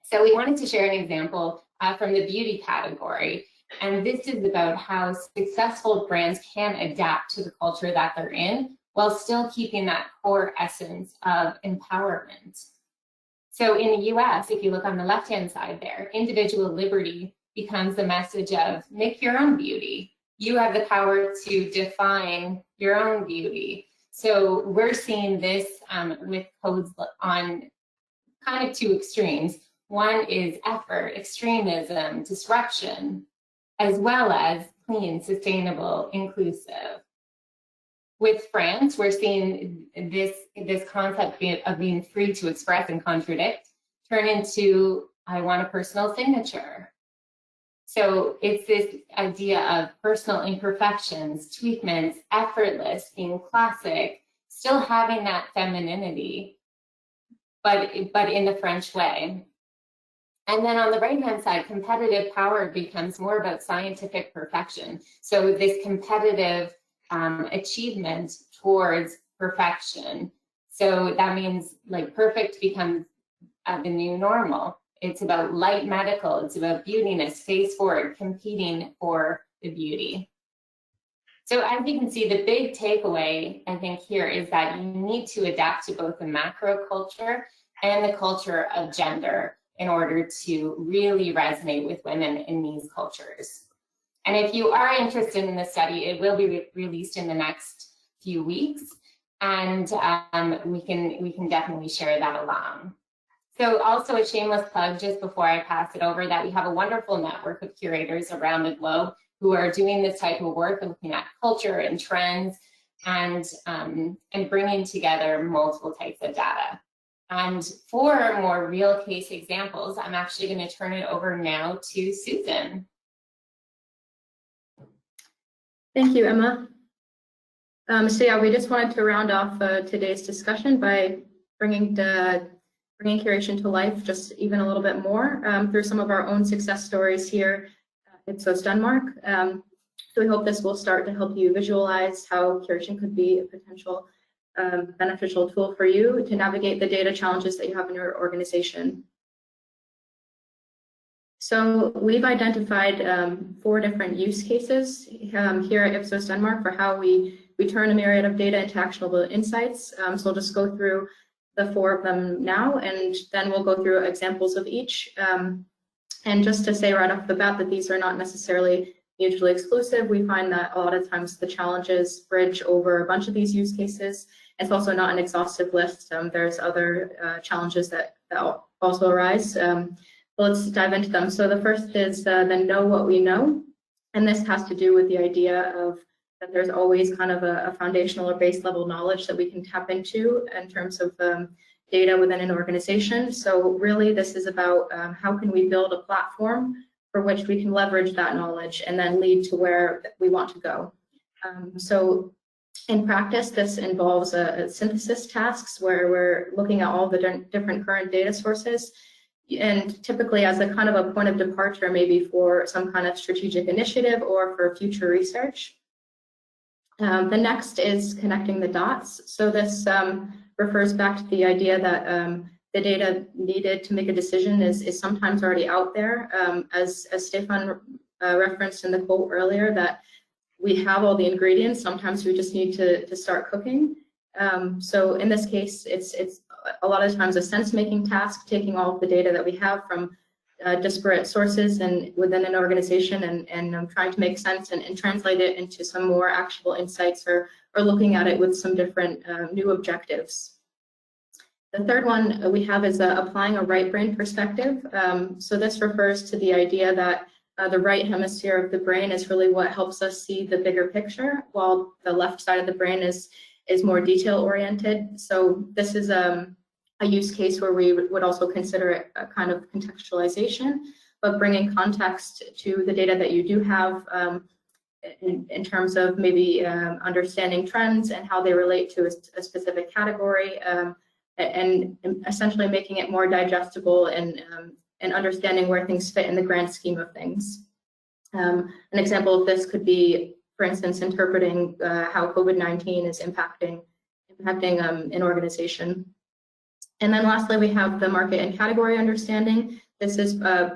So we wanted to share an example from the beauty category. And this is about how successful brands can adapt to the culture that they're in while still keeping that core essence of empowerment. So in the US, if you look on the left-hand side there, individual liberty becomes the message of make your own beauty. You have the power to define your own beauty. So we're seeing this with codes on kind of two extremes. One is effort, extremism, disruption, as well as clean, sustainable, inclusive. With France, we're seeing this concept of being free to express and contradict turn into, I want a personal signature. So it's this idea of personal imperfections, tweakments, effortless, being classic, still having that femininity, but in the French way. And then on the right-hand side, competitive power becomes more about scientific perfection. So this competitive achievement towards perfection. So that means like perfect becomes the new normal. It's about light medical, it's about beautiness, face forward, competing for the beauty. So as you can see, the big takeaway, I think, here is that you need to adapt to both the macro culture and the culture of gender in order to really resonate with women in these cultures. And if you are interested in the study, it will be released in the next few weeks, and we can definitely share that along. So also a shameless plug just before I pass it over that we have a wonderful network of curators around the globe who are doing this type of work, looking at culture and trends and bringing together multiple types of data. And for more real case examples, I'm actually going to turn it over now to Susan. Thank you, Emma. So yeah, we just wanted to round off today's discussion by bringing curation to life just even a little bit more through some of our own success stories here at Ipsos Denmark. So we hope this will start to help you visualize how curation could be a potential beneficial tool for you to navigate the data challenges that you have in your organization. So we've identified 4 different use cases here at Ipsos Denmark for how we turn a myriad of data into actionable insights. So I'll just go through the 4 of them now, and then we'll go through examples of each. And just to say right off the bat that these are not necessarily mutually exclusive. We find that a lot of times the challenges bridge over a bunch of these use cases. It's also not an exhaustive list. There's other challenges that also arise. Let's dive into them. So the first is the know what we know. And this has to do with the idea of that there's always kind of a foundational or base level knowledge that we can tap into in terms of data within an organization. So really this is about how can we build a platform for which we can leverage that knowledge and then lead to where we want to go. So in practice, this involves synthesis tasks where we're looking at all the different current data sources, and typically as a kind of a point of departure, maybe for some kind of strategic initiative or for future research. The next is connecting the dots. So this refers back to the idea that the data needed to make a decision is sometimes already out there. As Stefan referenced in the quote earlier, that we have all the ingredients, sometimes we just need to start cooking. So in this case, it's a lot of times a sense-making task, taking all of the data that we have from disparate sources and within an organization and trying to make sense and translate it into some more actionable insights or looking at it with some different new objectives. The third one we have is applying a right brain perspective. So this refers to the idea that the right hemisphere of the brain is really what helps us see the bigger picture, while the left side of the brain is more detail oriented. So this is a use case where we would also consider it a kind of contextualization, but bringing context to the data that you do have in terms of maybe understanding trends and how they relate to a specific category. And essentially making it more digestible and understanding where things fit in the grand scheme of things. An example of this could be, for instance, interpreting how COVID-19 is impacting an organization. And then lastly, we have the market and category understanding. This is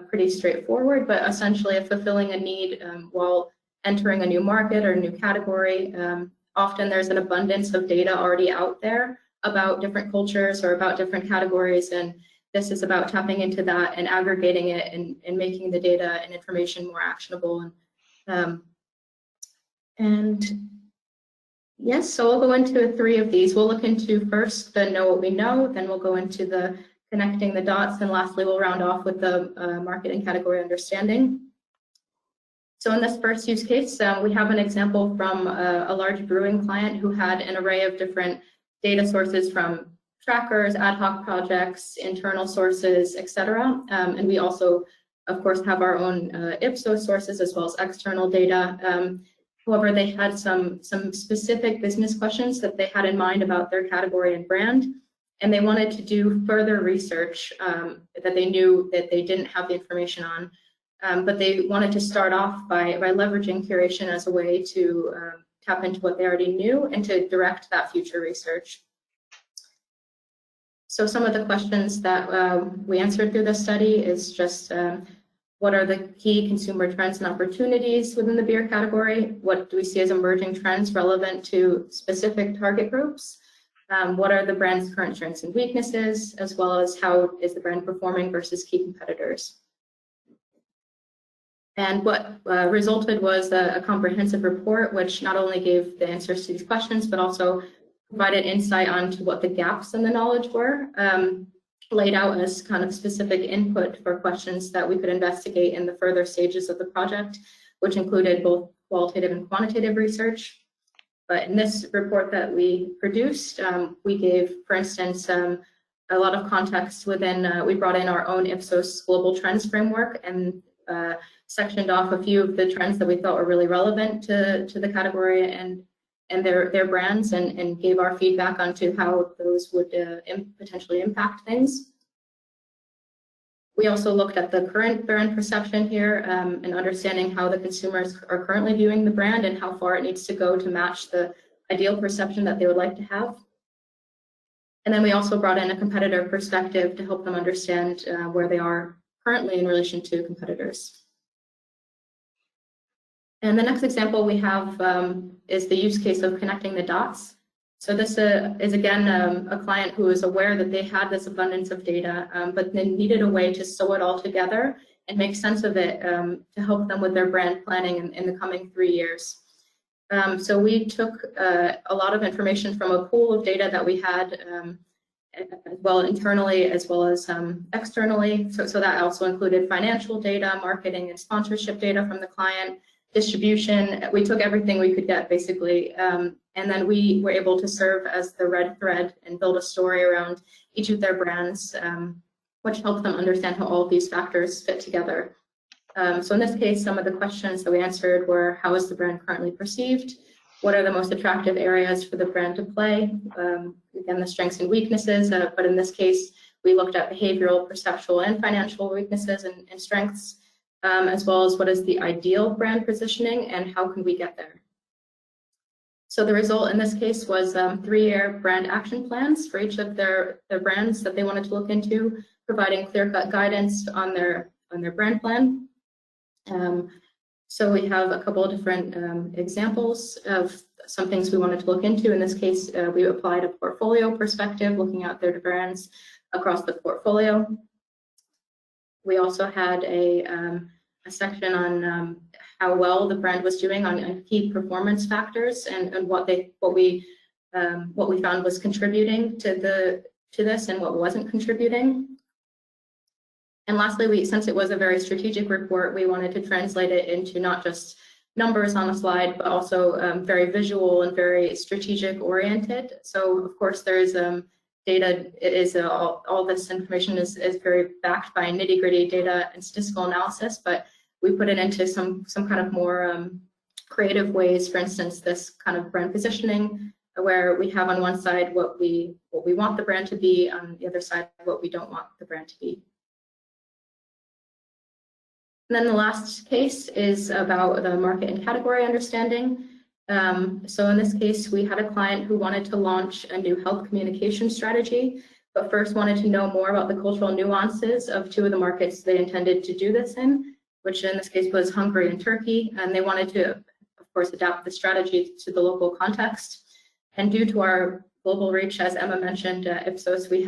pretty straightforward, but essentially fulfilling a need while entering a new market or a new category. Often there's an abundance of data already out there about different cultures or about different categories, and this is about tapping into that and aggregating it and making the data and information more actionable. And yes, so we'll go into 3 of these. We'll look into first the know what we know, then we'll go into the connecting the dots, and lastly we'll round off with the market and category understanding. So in this first use case, we have an example from a large brewing client who had an array of different data sources from trackers, ad hoc projects, internal sources, etc. And we also, of course, have our own Ipsos sources as well as external data. However, they had some specific business questions that they had in mind about their category and brand, and they wanted to do further research that they knew that they didn't have the information on, but they wanted to start off by leveraging curation as a way to tap into what they already knew and to direct that future research. So some of the questions that we answered through the study is just what are the key consumer trends and opportunities within the beer category? What do we see as emerging trends relevant to specific target groups? What are the brand's current strengths and weaknesses, as well as how is the brand performing versus key competitors? And what resulted was a comprehensive report, which not only gave the answers to these questions, but also provided insight onto what the gaps in the knowledge were, laid out as kind of specific input for questions that we could investigate in the further stages of the project, which included both qualitative and quantitative research. But in this report that we produced, we gave, for instance, a lot of context within, we brought in our own Ipsos Global Trends framework and sectioned off a few of the trends that we thought were really relevant to the category and their brands, and gave our feedback onto how those would potentially impact things. We also looked at the current brand perception here and understanding how the consumers are currently viewing the brand and how far it needs to go to match the ideal perception that they would like to have. And then we also brought in a competitor perspective to help them understand where they are currently in relation to competitors. And the next example we have is the use case of connecting the dots. So this is again a client who is aware that they had this abundance of data, but they needed a way to sew it all together and make sense of it to help them with their brand planning in the coming 3 years. So we took a lot of information from a pool of data that we had, as well internally as well as externally. So that also included financial data, marketing and sponsorship data from the client, distribution. We took everything we could get basically, and then we were able to serve as the red thread and build a story around each of their brands, which helped them understand how all of these factors fit together. So in this case, some of the questions that we answered were, how is the brand currently perceived? What are the most attractive areas for the brand to play? Again, the strengths and weaknesses, but in this case, we looked at behavioral, perceptual, and financial weaknesses and strengths, as well as what is the ideal brand positioning and how can we get there. So the result in this case was 3-year brand action plans for each of their brands that they wanted to look into, providing clear-cut guidance on their brand plan. So we have a couple of different examples of some things we wanted to look into. In this case, we applied a portfolio perspective, looking at their brands across the portfolio. We also had a section on how well the brand was doing on key performance factors and what we found was contributing to this and what wasn't contributing. And lastly, since it was a very strategic report, we wanted to translate it into not just numbers on a slide, but also very visual and very strategic oriented. So of course there's data, it is all this information is very backed by nitty-gritty data and statistical analysis, but we put it into some kind of more creative ways. For instance, this kind of brand positioning, where we have on one side what we want the brand to be, on the other side what we don't want the brand to be. And then the last case is about the market and category understanding. So in this case, we had a client who wanted to launch a new health communication strategy, but first wanted to know more about the cultural nuances of 2 of the markets they intended to do this in, which in this case was Hungary and Turkey. And they wanted to, of course, adapt the strategy to the local context. And due to our global reach, as Emma mentioned, Ipsos, we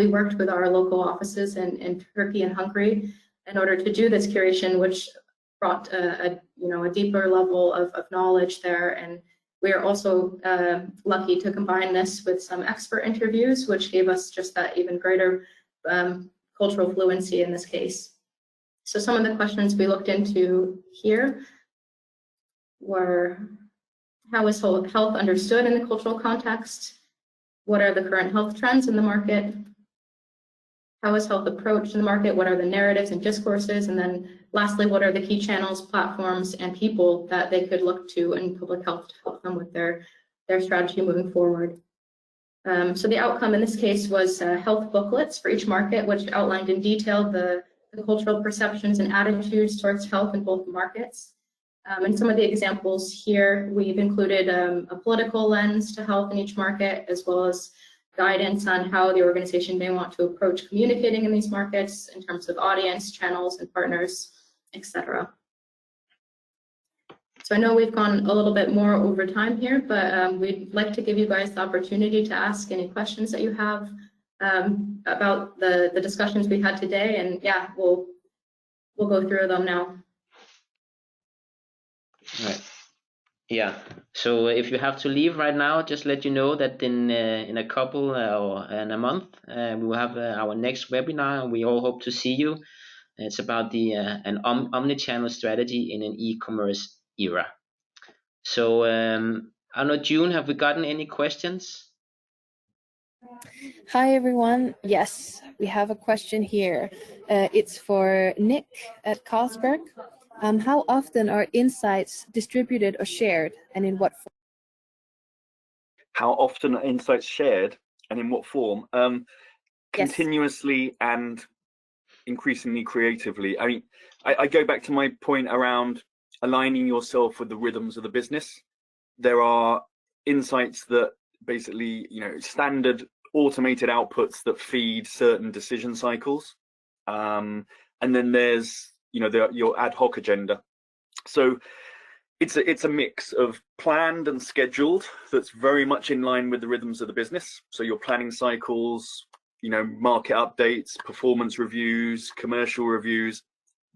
worked with our local offices in Turkey and Hungary in order to do this curation, which brought a deeper level of knowledge there. And we are also lucky to combine this with some expert interviews, which gave us just that even greater cultural fluency in this case. So some of the questions we looked into here were, how is health understood in the cultural context? What are the current health trends in the market? How is health approached in the market? What are the narratives and discourses? And then lastly, what are the key channels, platforms, and people that they could look to in public health to help them with their strategy moving forward? So the outcome in this case was health booklets for each market, which outlined in detail the cultural perceptions and attitudes towards health in both markets. And some of the examples here, we've included a political lens to health in each market, as well as guidance on how the organization may want to approach communicating in these markets in terms of audience, channels, and partners, etc. So I know we've gone a little bit more over time here, but we'd like to give you guys the opportunity to ask any questions that you have about the discussions we had today, and yeah, we'll go through them now. Right. Yeah. So if you have to leave right now, just let you know that in a couple or in a month we will have our next webinar. We all hope to see you. It's about an omnichannel strategy in an e-commerce era. So I don't know, June, have we gotten any questions? Hi everyone. Yes, we have a question here. It's for Nick at Carlsberg. How often are insights distributed or shared, and in what form? How often are insights shared and in what form? Continuously and increasingly creatively. I mean, I go back to my point around aligning yourself with the rhythms of the business. There are insights that basically, standard automated outputs that feed certain decision cycles. And then there's, your ad hoc agenda. So it's a mix of planned and scheduled that's very much in line with the rhythms of the business. So your planning cycles, you know, market updates, performance reviews, commercial reviews.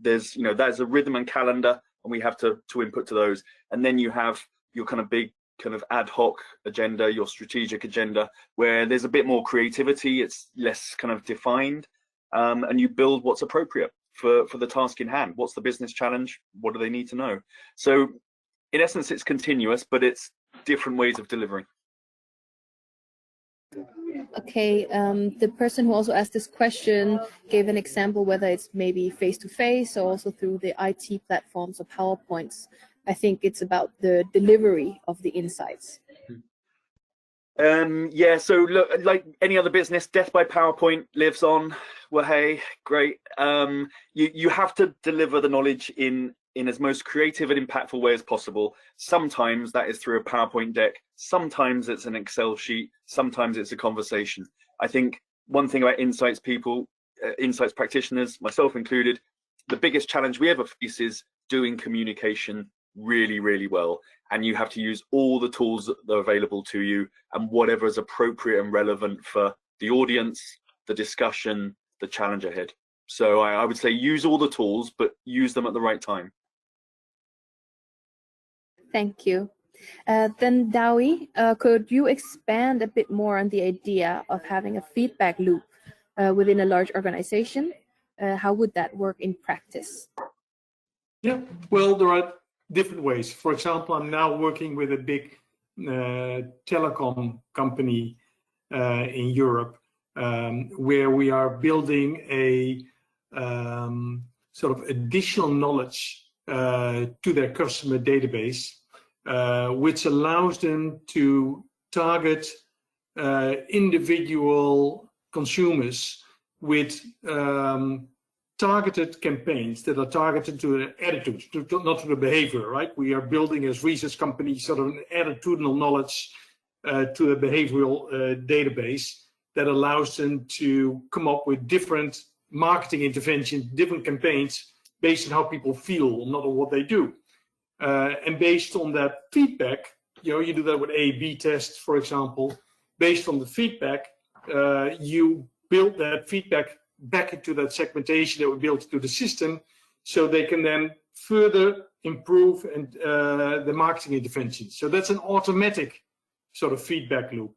There's, you know, there's a rhythm and calendar, and we have to input to those. And then you have your kind of big kind of ad hoc agenda, your strategic agenda, where there's a bit more creativity. It's less kind of defined, and you build what's appropriate for the task in hand. What's the business challenge? What do they need to know? So in essence, it's continuous, but it's different ways of delivering. Okay, the person who also asked this question gave an example, whether it's maybe face-to-face or also through the IT platforms or PowerPoints. I think it's about the delivery of the insights. Yeah, so look, like any other business, death by PowerPoint lives on. Well, hey, great. You have to deliver the knowledge in as most creative and impactful way as possible. Sometimes that is through a PowerPoint deck. Sometimes it's an Excel sheet. Sometimes it's a conversation. I think one thing about insights people, insights practitioners, myself included, the biggest challenge we ever face is doing communication really, really well. And you have to use all the tools that are available to you and whatever is appropriate and relevant for the audience, the discussion, the challenge ahead. So I would say use all the tools, but use them at the right time. Thank you. Then Douwe, could you expand a bit more on the idea of having a feedback loop within a large organization? How would that work in practice? Yeah, well, there are different ways. For example, I'm now working with a big telecom company in Europe, where we are building a sort of additional knowledge to their customer database, which allows them to target individual consumers with targeted campaigns that are targeted to the attitude, not to the behavior, right? We are building as research companies sort of an attitudinal knowledge to a behavioral database that allows them to come up with different marketing interventions, different campaigns based on how people feel, not on what they do. And based on that feedback, you know, you do that with A/B tests, for example. Based on the feedback, you build that feedback back into that segmentation that we built into the system, so they can then further improve and the marketing interventions. So that's an automatic sort of feedback loop.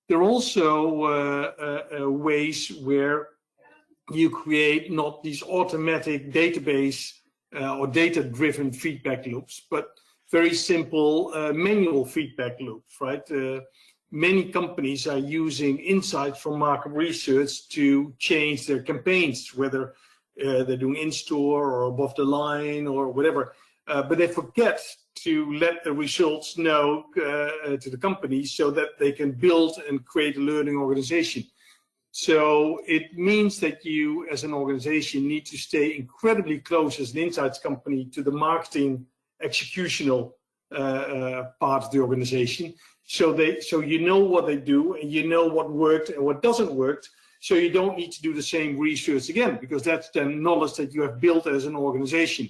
There are also ways where you create not these automatic database or data-driven feedback loops, but very simple manual feedback loops, right? Many companies are using insights from market research to change their campaigns, whether they're doing in-store or above the line or whatever, but they forget to let the results know to the company so that they can build and create a learning organization. So it means that you as an organization need to stay incredibly close as an insights company to the marketing executional part of the organization. So you know what they do and you know what worked and what doesn't work. So you don't need to do the same research again, because that's the knowledge that you have built as an organization.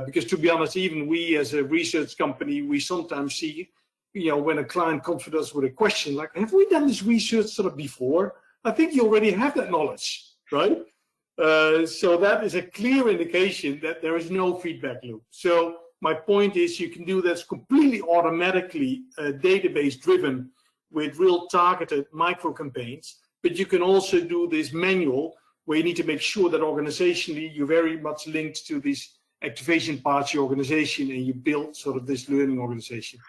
Because to be honest, even we as a research company, we sometimes see, you know, when a client comes to us with a question like, have we done this research sort of before? I think you already have that knowledge, right? So that is a clear indication that there is no feedback loop. So my point is you can do this completely automatically, database driven with real targeted micro campaigns, but you can also do this manual where you need to make sure that organizationally you're very much linked to these activation parts of your organization and you build sort of this learning organization.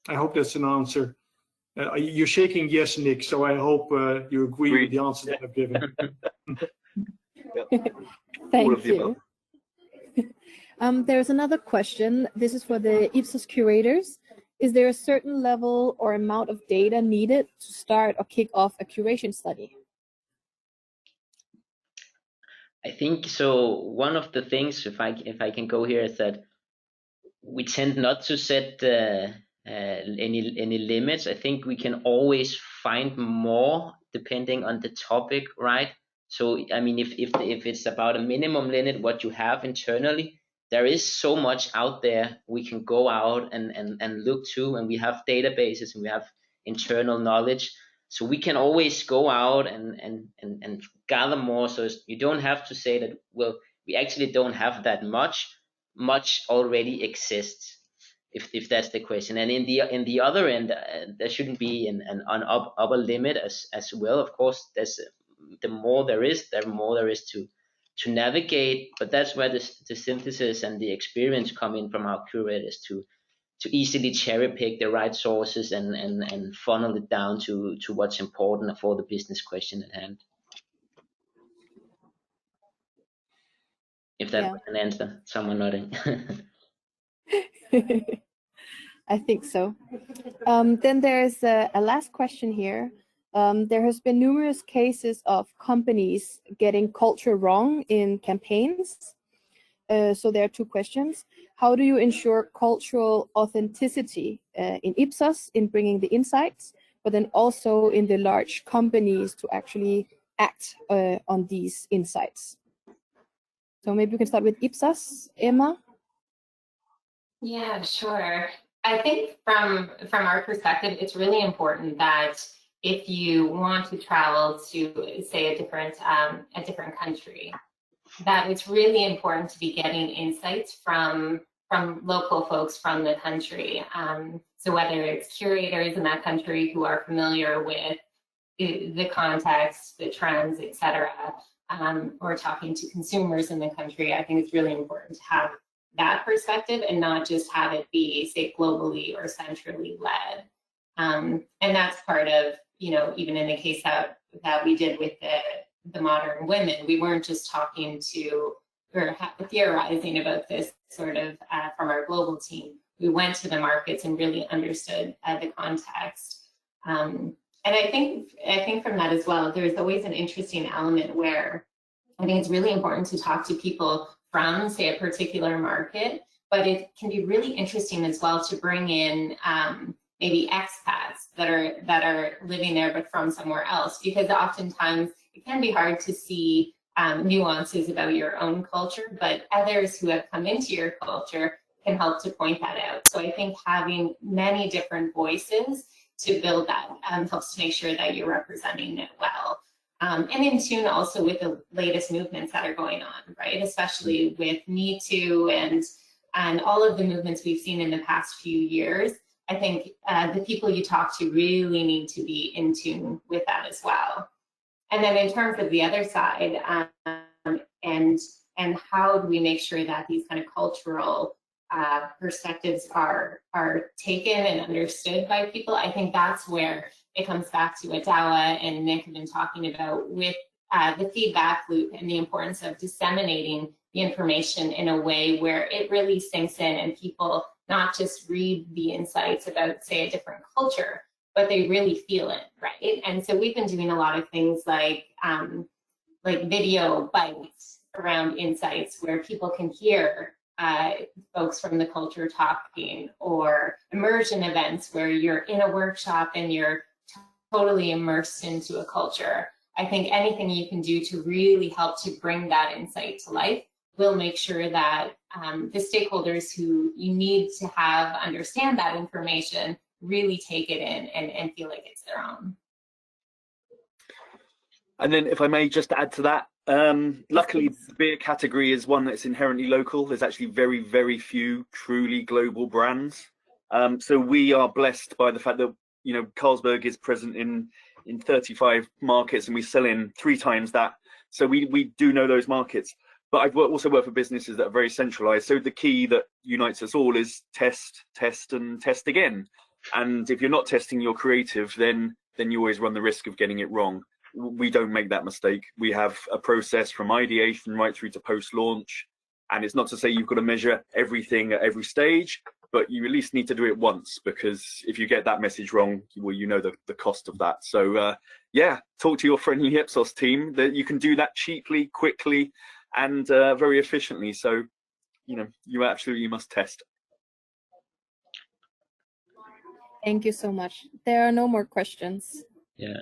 I hope that's an answer. You're shaking yes, Nick, so I hope you agree with the answer that I've given. Thank you. There's another question. This is for the Ipsos curators. Is there a certain level or amount of data needed to start or kick off a curation study? I think so. One of the things, if I can go here, is that we tend not to set any limits. I think we can always find more depending on the topic, right? So I mean, if it's about a minimum limit, what you have internally, there is so much out there we can go out and look to, and we have databases and we have internal knowledge, so we can always go out and gather more. So you don't have to say that, well, we actually don't have that much already exists, if that's the question. And in the other end, there shouldn't be an upper limit as well. Of course, there's the more there is to navigate, but that's where the synthesis and the experience come in from our curators to easily cherry pick the right sources and funnel it down to what's important for the business question at hand. If that was an answer, someone nodding. I think so. Then there's a last question here. There has been numerous cases of companies getting culture wrong in campaigns. So there are two questions. How do you ensure cultural authenticity in Ipsos in bringing the insights, but then also in the large companies to actually act on these insights? So maybe we can start with Ipsos, Emma. Yeah, sure. I think from our perspective, it's really important that if you want to travel to, say, a different country, that it's really important to be getting insights from local folks from the country. So whether it's curators in that country who are familiar with the context, the trends, etc., or talking to consumers in the country, I think it's really important to have that perspective and not just have it be, say, globally or centrally led. And that's part of, even in the case that we did with the modern women, we weren't just talking to or theorizing about this sort of from our global team. We went to the markets and really understood the context. And I think from that as well, there's always an interesting element where I think it's really important to talk to people from, say, a particular market, but it can be really interesting as well to bring in maybe expats that are living there but from somewhere else, because oftentimes it can be hard to see nuances about your own culture, but others who have come into your culture can help to point that out. So I think having many different voices to build that helps to make sure that you're representing it well. And in tune also with the latest movements that are going on, right? Especially with Me Too and all of the movements we've seen in the past few years. I think the people you talk to really need to be in tune with that as well. And then in terms of the other side, and how do we make sure that these kind of cultural perspectives are taken and understood by people? I think that's where it comes back to what Douwe and Nick have been talking about with the feedback loop and the importance of disseminating the information in a way where it really sinks in and people not just read the insights about, say, a different culture, but they really feel it, right? And so we've been doing a lot of things like video bites around insights where people can hear folks from the culture talking, or immersion events where you're in a workshop and you're totally immersed into a culture. I think anything you can do to really help to bring that insight to life will make sure that the stakeholders who you need to have understand that information really take it in and feel like it's their own. And then if I may just add to that, luckily the beer category is one that's inherently local. There's actually very, very few truly global brands. So we are blessed by the fact that, Carlsberg is present in 35 markets and we sell in 3 times that. So we do know those markets. But I've also worked for businesses that are very centralized. So the key that unites us all is test, and test again. And if you're not testing your creative, then you always run the risk of getting it wrong. We don't make that mistake. We have a process from ideation right through to post-launch. And it's not to say you've got to measure everything at every stage, but you at least need to do it once, because if you get that message wrong, well, you know the cost of that. So yeah, talk to your friendly Ipsos team that you can do that cheaply, quickly, and very efficiently. So, you absolutely must test. Thank you so much. There are no more questions. Yeah,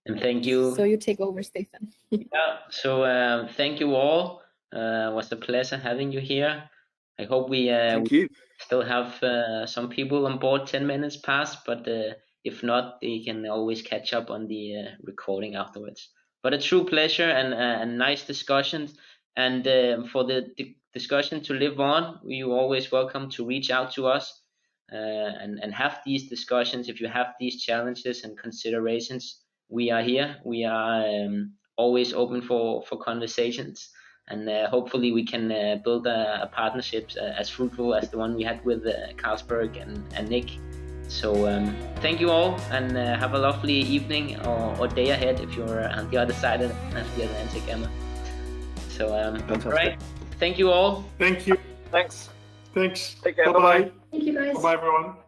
and thank you. So you take over, Stefan. Yeah, so thank you all. It was a pleasure having you here. I hope we still have some people on board 10 minutes past, but if not, they can always catch up on the recording afterwards. But a true pleasure and nice discussions. And for the discussion to live on, you're always welcome to reach out to us and have these discussions. If you have these challenges and considerations, we are here. We are always open for conversations. And hopefully we can build a partnership as fruitful as the one we had with Carlsberg and Nick. So thank you all, and have a lovely evening or day ahead if you're on the other side of the Atlantic, Emma. So all right, thank you all. Thank you. Thanks. Thanks. Take care. Bye-bye. Bye-bye. Thank you, guys. Bye-bye, everyone.